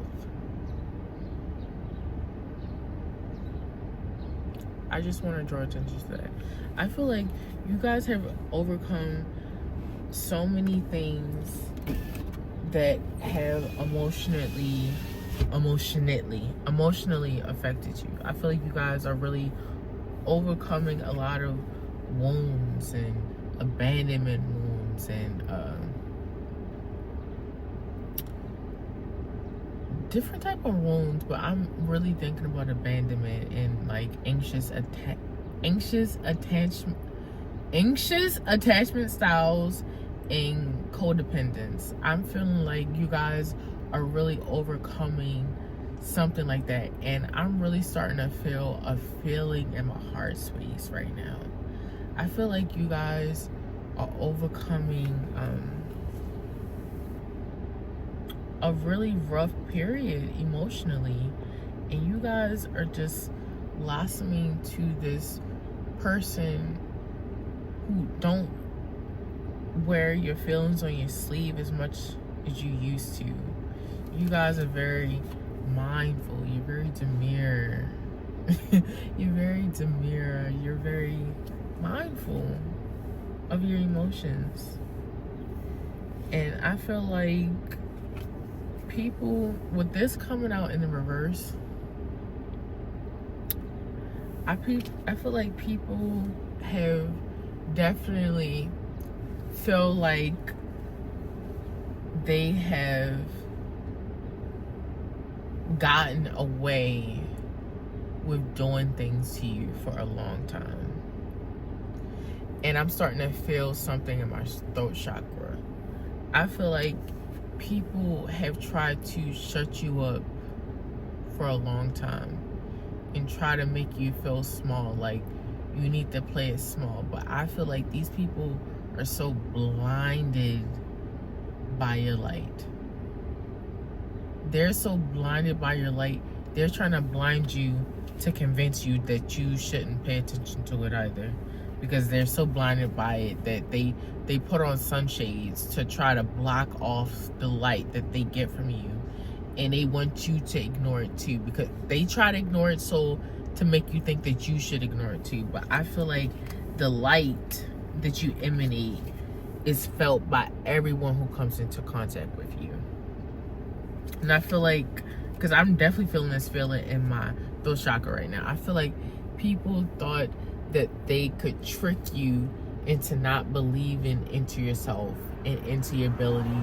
Speaker 1: I just want to draw attention to that. I feel like you guys have overcome so many things that have emotionally affected you. I feel like you guys are really overcoming a lot of wounds and abandonment wounds and different type of wounds, but I'm really thinking about abandonment and like anxious attachment styles and codependence. I'm feeling like you guys are really overcoming something like that, and I'm really starting to feel a feeling in my heart space right now. I feel like you guys are overcoming a really rough period emotionally, and you guys are just blossoming to this person who don't wear your feelings on your sleeve as much as you used to. You guys are very mindful. You're very demure. You're very mindful of your emotions. And I feel like people, with this coming out in the reverse, I feel like people have definitely feel like they have gotten away with doing things to you for a long time. And I'm starting to feel something in my throat chakra. I feel like people have tried to shut you up for a long time and try to make you feel small, like you need to play it small. But I feel like these people are so blinded by your light. They're so blinded by your light. They're trying to blind you to convince you that you shouldn't pay attention to it either, because they're so blinded by it that they put on sunshades to try to block off the light that they get from you, and they want you to ignore it too, because they try to ignore it so to make you think that you should ignore it too. But I feel like the light that you emanate is felt by everyone who comes into contact with you. And I feel like, because I'm definitely feeling this feeling in my throat chakra right now, I feel like people thought that they could trick you into not believing into yourself and into your ability,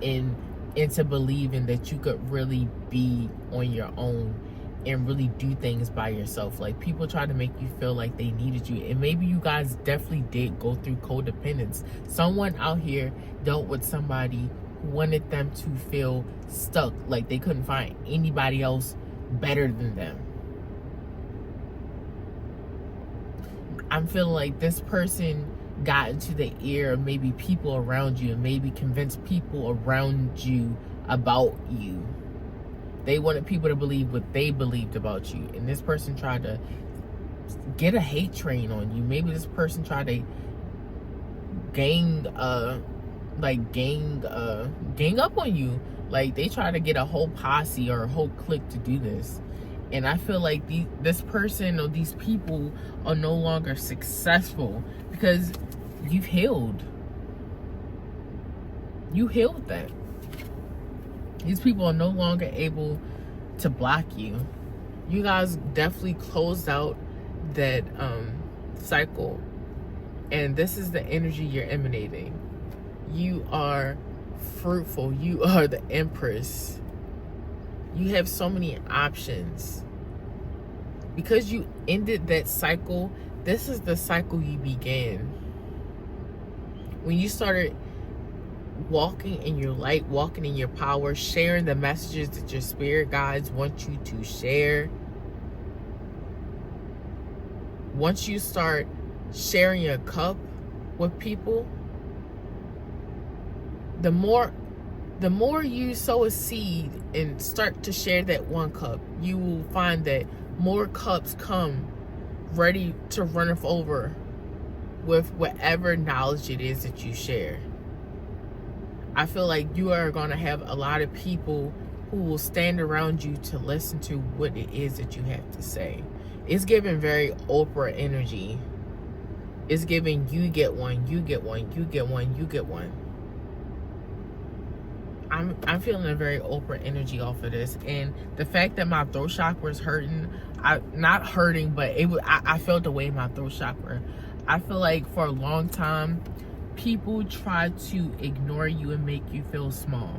Speaker 1: and into believing that you could really be on your own and really do things by yourself. Like, people try to make you feel like they needed you, and maybe you guys definitely did go through codependence. Someone out here dealt with somebody who wanted them to feel stuck, like they couldn't find anybody else better than them. I'm feeling like this person got into the ear of maybe people around you and maybe convinced people around you about you. They wanted people to believe what they believed about you, and this person tried to get a hate train on you. Maybe this person tried to gang up on you. Like, they try to get a whole posse or a whole clique to do this. And I feel like this person or these people are no longer successful because you've healed. You healed that. These people are no longer able to block you. You guys definitely closed out that cycle. And this is the energy you're emanating. You are fruitful. You are the Empress. You have so many options. Because you ended that cycle, this is the cycle you began. When you started walking in your light, walking in your power, sharing the messages that your spirit guides want you to share. Once you start sharing your cup with people, the more you sow a seed and start to share that one cup, you will find that more cups come ready to run over with whatever knowledge it is that you share. I feel like you are going to have a lot of people who will stand around you to listen to what it is that you have to say. It's giving very Oprah energy. It's giving you get one, you get one, you get one, you get one. I'm feeling a very Oprah energy off of this, and the fact that my throat chakra is hurting, not hurting, but I felt the way in my throat chakra. I feel like for a long time, people try to ignore you and make you feel small.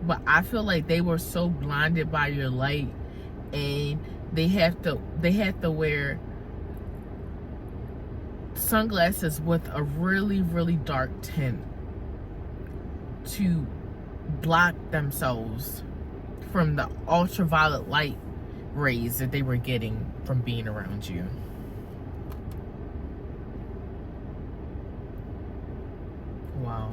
Speaker 1: But I feel like they were so blinded by your light, and they have to wear sunglasses with a really, really dark tint to block themselves from the ultraviolet light rays that they were getting from being around you. Wow.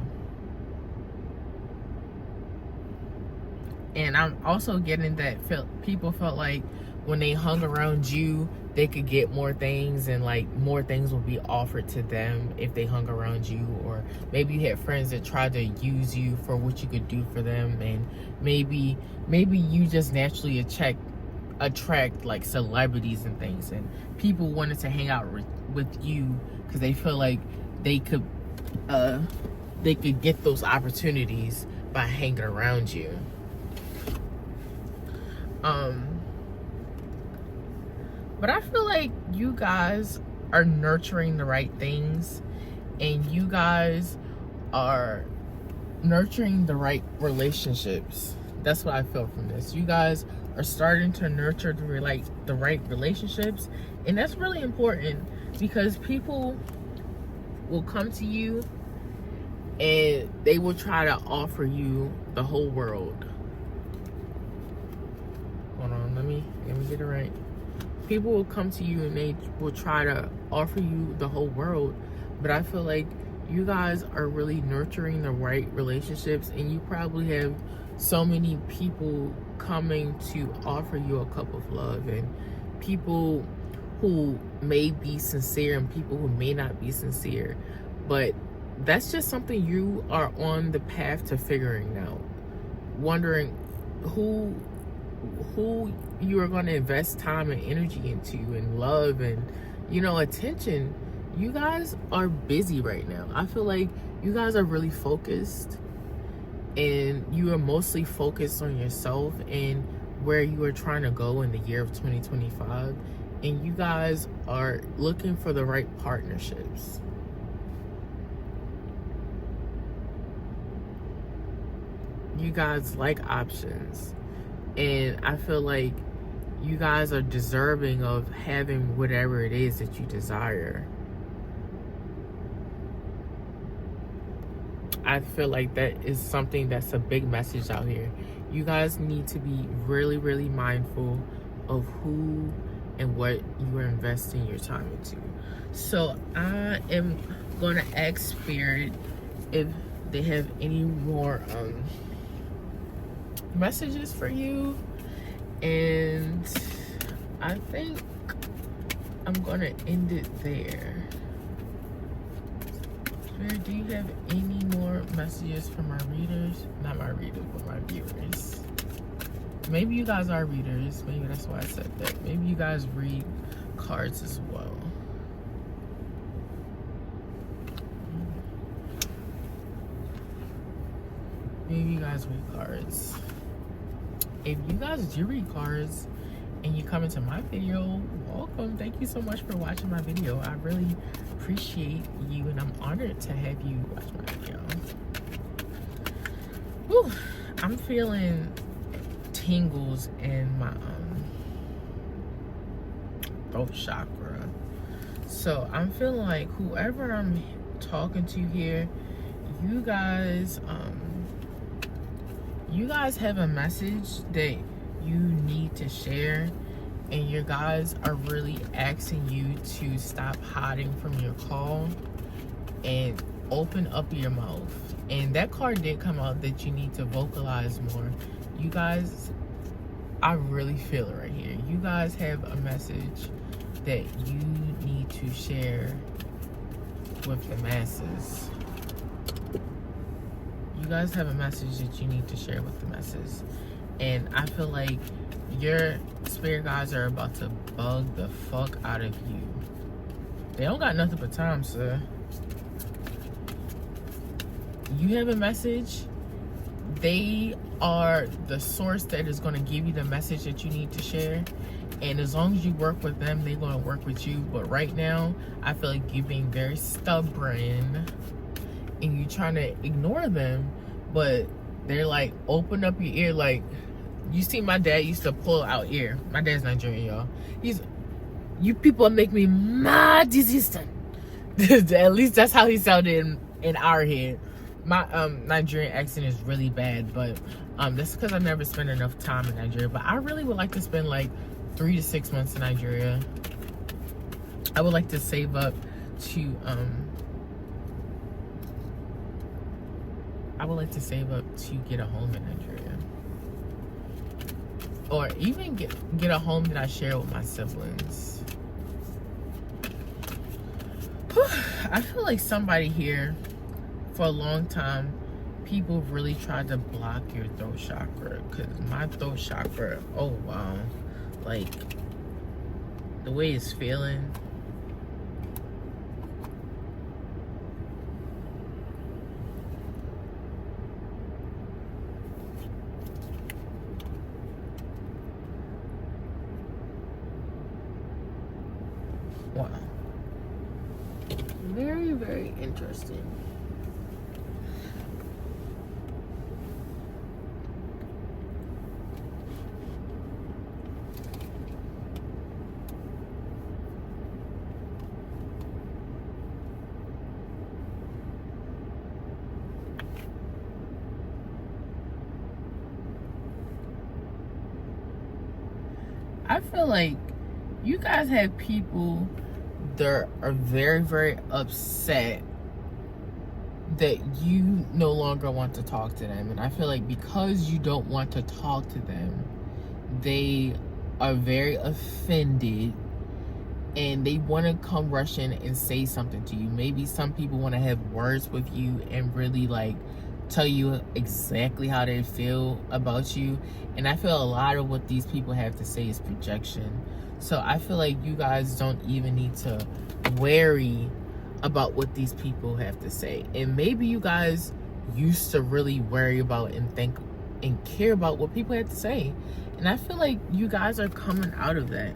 Speaker 1: And I'm also getting that people felt like when they hung around you, they could get more things, and like more things will be offered to them if they hung around you. Or maybe you had friends that tried to use you for what you could do for them, and maybe you just naturally attract like celebrities and things, and people wanted to hang out with you because they feel like they could get those opportunities by hanging around you. But I feel like you guys are nurturing the right things, and you guys are nurturing the right relationships. That's what I feel from this. You guys are starting to nurture the right relationships, and that's really important, because people will come to you and they will try to offer you the whole world. Hold on, let me get it right. People will come to you and they will try to offer you the whole world, but I feel like you guys are really nurturing the right relationships, and you probably have so many people coming to offer you a cup of love, and people who may be sincere and people who may not be sincere, but that's just something you are on the path to figuring out, wondering who you are going to invest time and energy into, and love, and attention. You guys are busy right now. I feel like you guys are really focused, and you are mostly focused on yourself and where you are trying to go in the year of 2025, and you guys are looking for the right partnerships. You guys like options, and I feel like you guys are deserving of having whatever it is that you desire. I feel like that is something that's a big message out here. You guys need to be really, really mindful of who and what you are investing your time into. So I am going to ask Spirit if they have any more messages for you, and I think I'm going to end it there. Spirit, do you have any more messages for my readers? Not my readers, but my viewers. Maybe you guys are readers. Maybe that's why I said that. Maybe you guys read cards as well. Maybe you guys read cards. If you guys do read cards and you come into my video, welcome. Thank you so much for watching my video. I really appreciate you, and I'm honored to have you watch my video. Whew, I'm feeling tingles in my throat chakra. So I'm feeling like whoever I'm talking to here, you guys have a message that you need to share, and you guys are really asking you to stop hiding from your call and open up your mouth. And that card did come out that you need to vocalize more. You guys, I really feel it right here. You guys have a message that you need to share with the masses. You guys have a message that you need to share with the masses, and I feel like your spirit guides are about to bug the fuck out of you. They don't got nothing but time, sir. You have a message. They are the source that is going to give you the message that you need to share. And as long as you work with them, they're going to work with you. But right now, I feel like you're being very stubborn and you trying to ignore them. But they're like, open up your ear. Like, you see, my dad used to pull out ear. My dad's Nigerian, y'all. You people make me mad resistant. At least that's how he sounded in our head. My Nigerian accent is really bad, but that's because I never spent enough time in Nigeria. But I really would like to spend like 3 to 6 months in Nigeria. I would like to save up to get a home in Nigeria, or even get a home that I share with my siblings. I feel like somebody here, for a long time, people really tried to block your throat chakra, because my throat chakra, oh wow, like the way it's feeling. Wow. Very, very interesting. I feel like you guys have people that are very, very upset that you no longer want to talk to them. And I feel like because you don't want to talk to them, they are very offended and they want to come rushing and say something to you. Maybe some people want to have words with you and really like tell you exactly how they feel about you. And I feel a lot of what these people have to say is projection. So I feel like you guys don't even need to worry about what these people have to say. And maybe you guys used to really worry about and think and care about what people had to say. And I feel like you guys are coming out of that.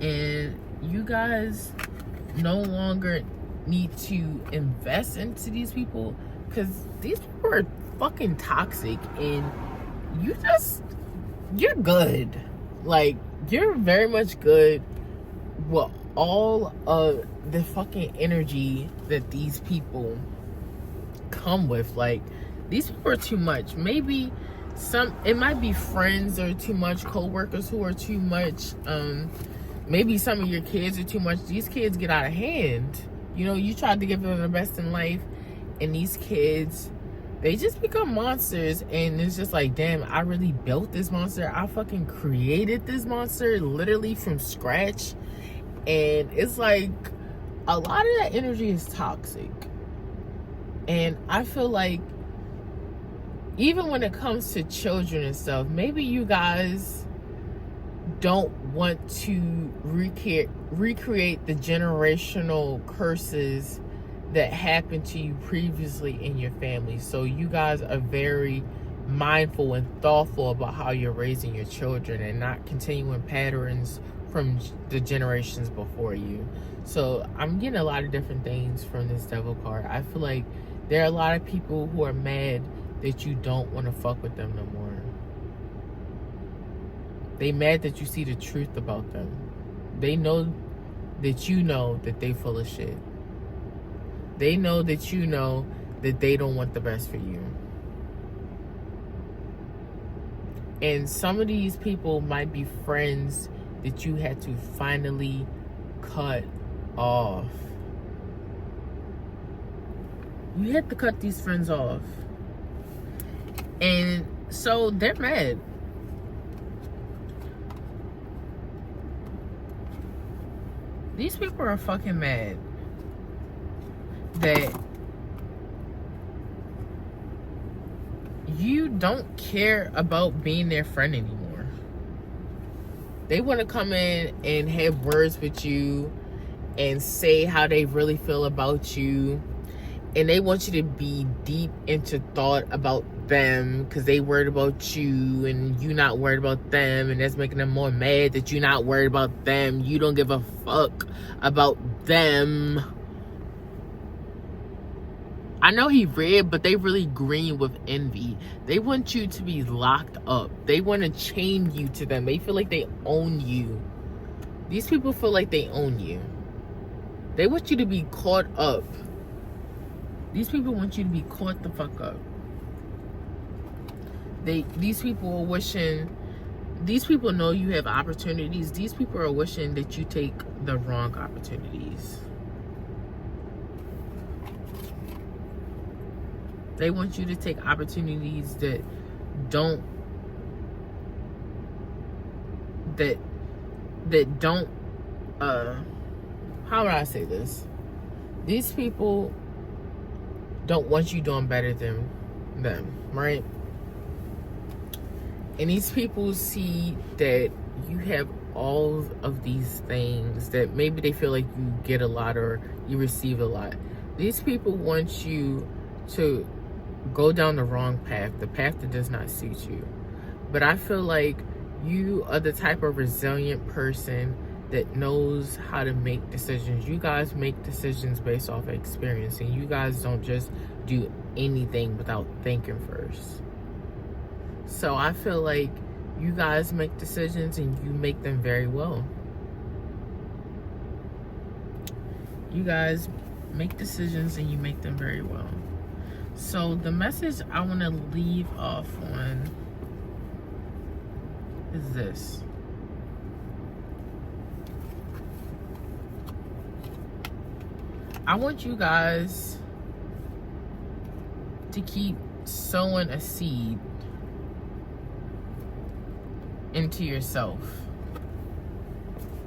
Speaker 1: And you guys no longer need to invest into these people, because these people are fucking toxic, and you're good. Like, you're very much good with all of the fucking energy that these people come with. Like, these people are too much. Maybe it might be friends that are too much, co-workers who are too much, maybe some of your kids are too much. These kids get out of hand. You know, you tried to give them the best in life, and these kids, they just become monsters. And it's just like, damn, I really built this monster. I fucking created this monster literally from scratch. And it's like, a lot of that energy is toxic. And I feel like even when it comes to children and stuff, maybe you guys don't want to recreate the generational curses that happened to you previously in your family. So you guys are very mindful and thoughtful about how you're raising your children and not continuing patterns from the generations before you. So I'm getting a lot of different things from this devil card. I feel like there are a lot of people who are mad that you don't want to fuck with them no more. They mad that you see the truth about them. They know that you know that they full of shit. They know that you know that they don't want the best for you. And some of these people might be friends that you had to finally cut off. You had to cut these friends off. And so they're mad. These people are fucking mad that you don't care about being their friend anymore. They want to come in and have words with you and say how they really feel about you. And they want you to be deep into thought about them because they worried about you and you not worried about them, and that's making them more mad that you're not worried about them. You don't give a fuck about them. I know he red, but they really green with envy. They want you to be locked up. They want to chain you to them. They feel like they own you. These people feel like they own you. They want you to be caught up. These people want you to be caught the fuck up. These people are wishing, these people know you have opportunities. These people are wishing that you take the wrong opportunities. They want you to take opportunities that don't, how would I say this? These people don't want you doing better than them, right? And these people see that you have all of these things that maybe they feel like you get a lot or you receive a lot. These people want you to go down the wrong path, the path that does not suit you. But I feel like you are the type of resilient person that knows how to make decisions. You guys make decisions based off of experience, and you guys don't just do anything without thinking first. So I feel like you guys make decisions and you make them very well. You guys make decisions and you make them very well. So the message I want to leave off on is this. I want you guys to keep sowing a seed into yourself.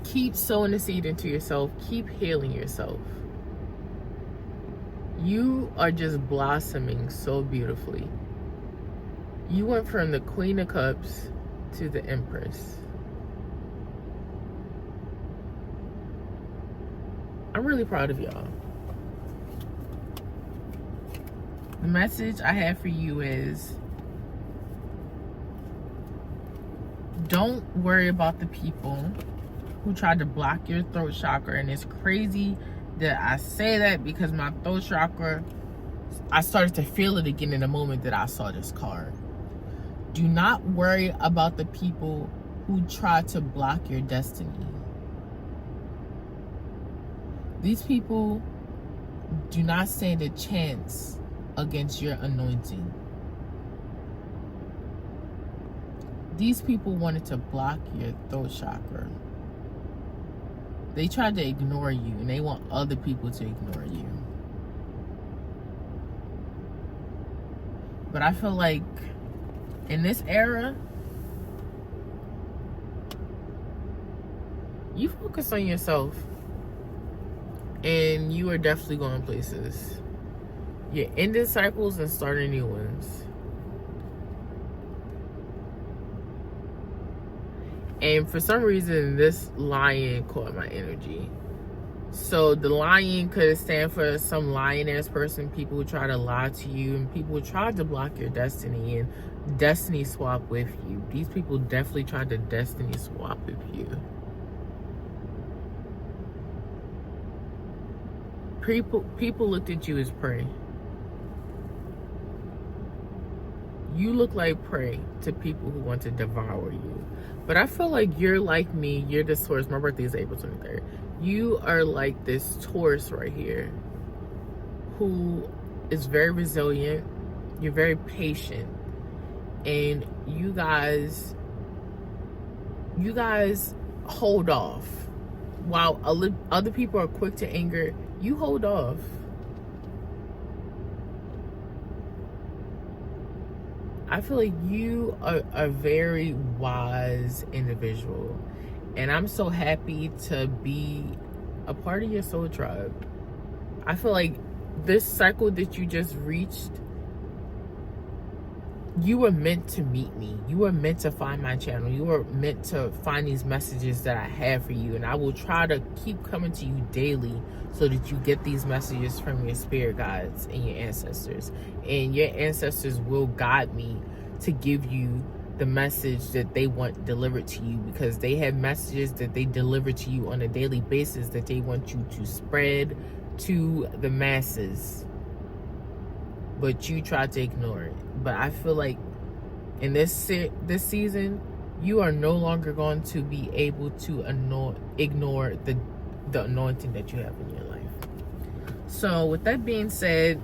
Speaker 1: Keep sowing a seed into yourself. Keep healing yourself. You are just blossoming so beautifully. You went from the Queen of Cups to the Empress. I'm really proud of y'all. The message I have for you is, don't worry about the people who tried to block your throat chakra. And it's crazy that I say that because my throat chakra, I started to feel it again in the moment that I saw this card. Do not worry about the people who try to block your destiny. These people do not stand a chance against your anointing. These people wanted to block your throat chakra. They tried to ignore you, and they want other people to ignore you. But I feel like in this era, you focus on yourself, and you are definitely going places. You're ending cycles and starting new ones. And for some reason, this lion caught my energy. So the lion could stand for some lion-ass person, people who try to lie to you, and people who tried to block your destiny and destiny swap with you. These people definitely tried to destiny swap with you. People looked at you as prey. You look like prey to people who want to devour you. But I feel like you're like me. You're this Taurus. My birthday is April 23rd. You are like this Taurus right here who is very resilient. You're very patient. And you guys hold off. While other people are quick to anger, you hold off. I feel like you are a very wise individual, and I'm so happy to be a part of your soul tribe. I feel like this cycle that you just reached you were meant to meet me. You were meant to find my channel. You were meant to find these messages that I have for you. And I will try to keep coming to you daily so that you get these messages from your spirit guides and your ancestors. And your ancestors will guide me to give you the message that they want delivered to you, because they have messages that they deliver to you on a daily basis that they want you to spread to the masses. But you try to ignore it. But I feel like in this season, you are no longer going to be able to ignore the anointing that you have in your life. So with that being said,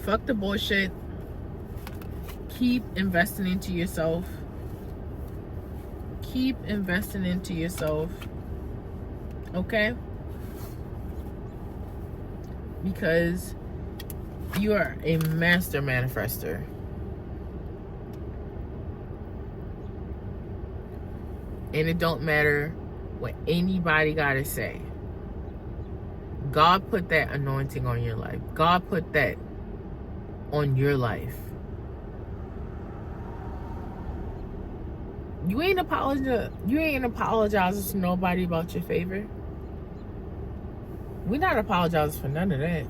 Speaker 1: fuck the bullshit. Keep investing into yourself. Keep investing into yourself. Okay? Because you are a master manifester. And it don't matter what anybody gotta say. God put that anointing on your life. God put that on your life. You ain't apologizing to nobody about your favor. We're not apologizing for none of that.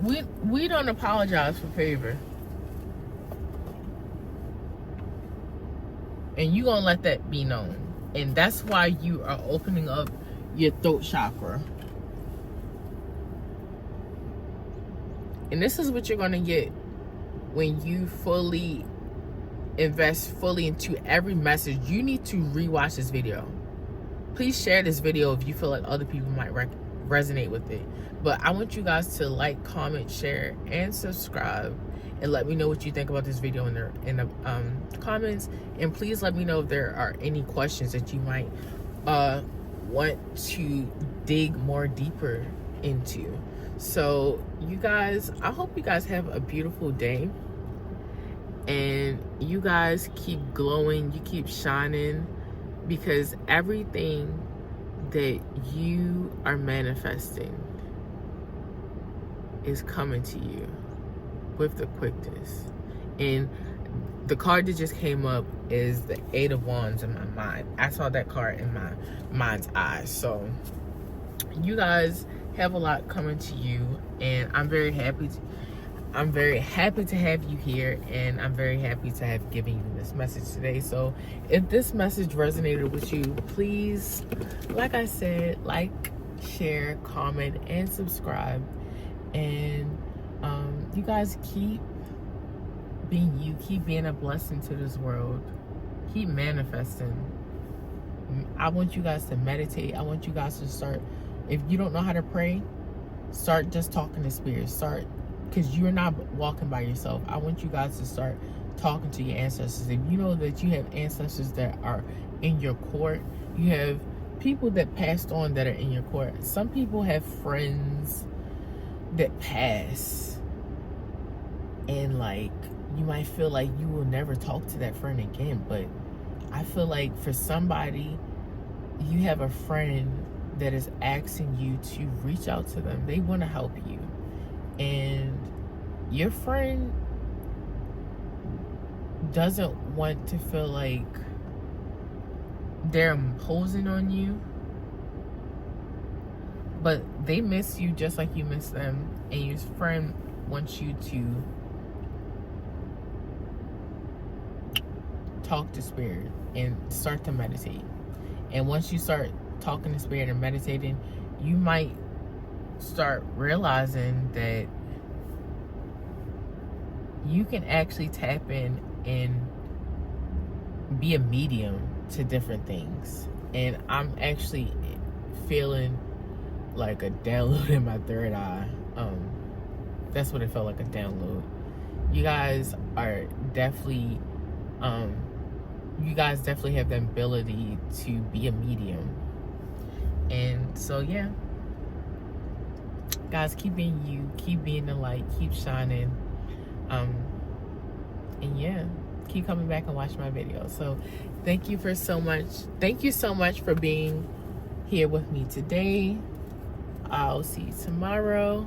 Speaker 1: we don't apologize for favor. And you gonna let that be known. And that's why you are opening up your throat chakra. And this is what you're gonna get when you invest fully into every message. You need to rewatch this video. Please share this video if you feel like other people might resonate with it. But I want you guys to like, comment, share, and subscribe, and let me know what you think about this video in the comments. And please let me know if there are any questions that you might want to dig more deeper into. So you guys, I hope you guys have a beautiful day. And you guys keep glowing, you keep shining, because everything that you are manifesting is coming to you with the quickness. And the card that just came up is the 8 of Wands in my mind. I saw that card in my mind's eye. So you guys have a lot coming to you, and I'm very happy to have you here, and I'm very happy to have given you this message today. So if this message resonated with you, please, like I said, like, share, comment, and subscribe. And you guys keep being you, keep being a blessing to this world, keep manifesting. I want you guys to meditate. I want you guys to start, if you don't know how to pray, start just talking to spirit. Start, because you're not walking by yourself. I want you guys to start talking to your ancestors. If you know that you have ancestors that are in your court, you have people that passed on that are in your court. Some people have friends that pass, and like, you might feel like you will never talk to that friend again. But I feel like for somebody, you have a friend that is asking you to reach out to them. They want to help you. And your friend doesn't want to feel like they're imposing on you, but they miss you just like you miss them. And your friend wants you to talk to spirit and start to meditate. And once you start talking to spirit and meditating, you might start realizing that you can actually tap in and be a medium to different things. And I'm actually feeling like a download in my third eye. That's what it felt like, a download. You guys are definitely you guys definitely have the ability to be a medium. And so yeah, guys, keep being you, keep being the light, keep shining. And yeah, keep coming back and watch my videos. So thank you so much for being here with me today. I'll see you tomorrow,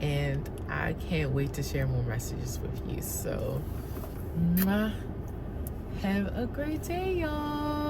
Speaker 1: and I can't wait to share more messages with you. So, mwah. Have a great day, y'all.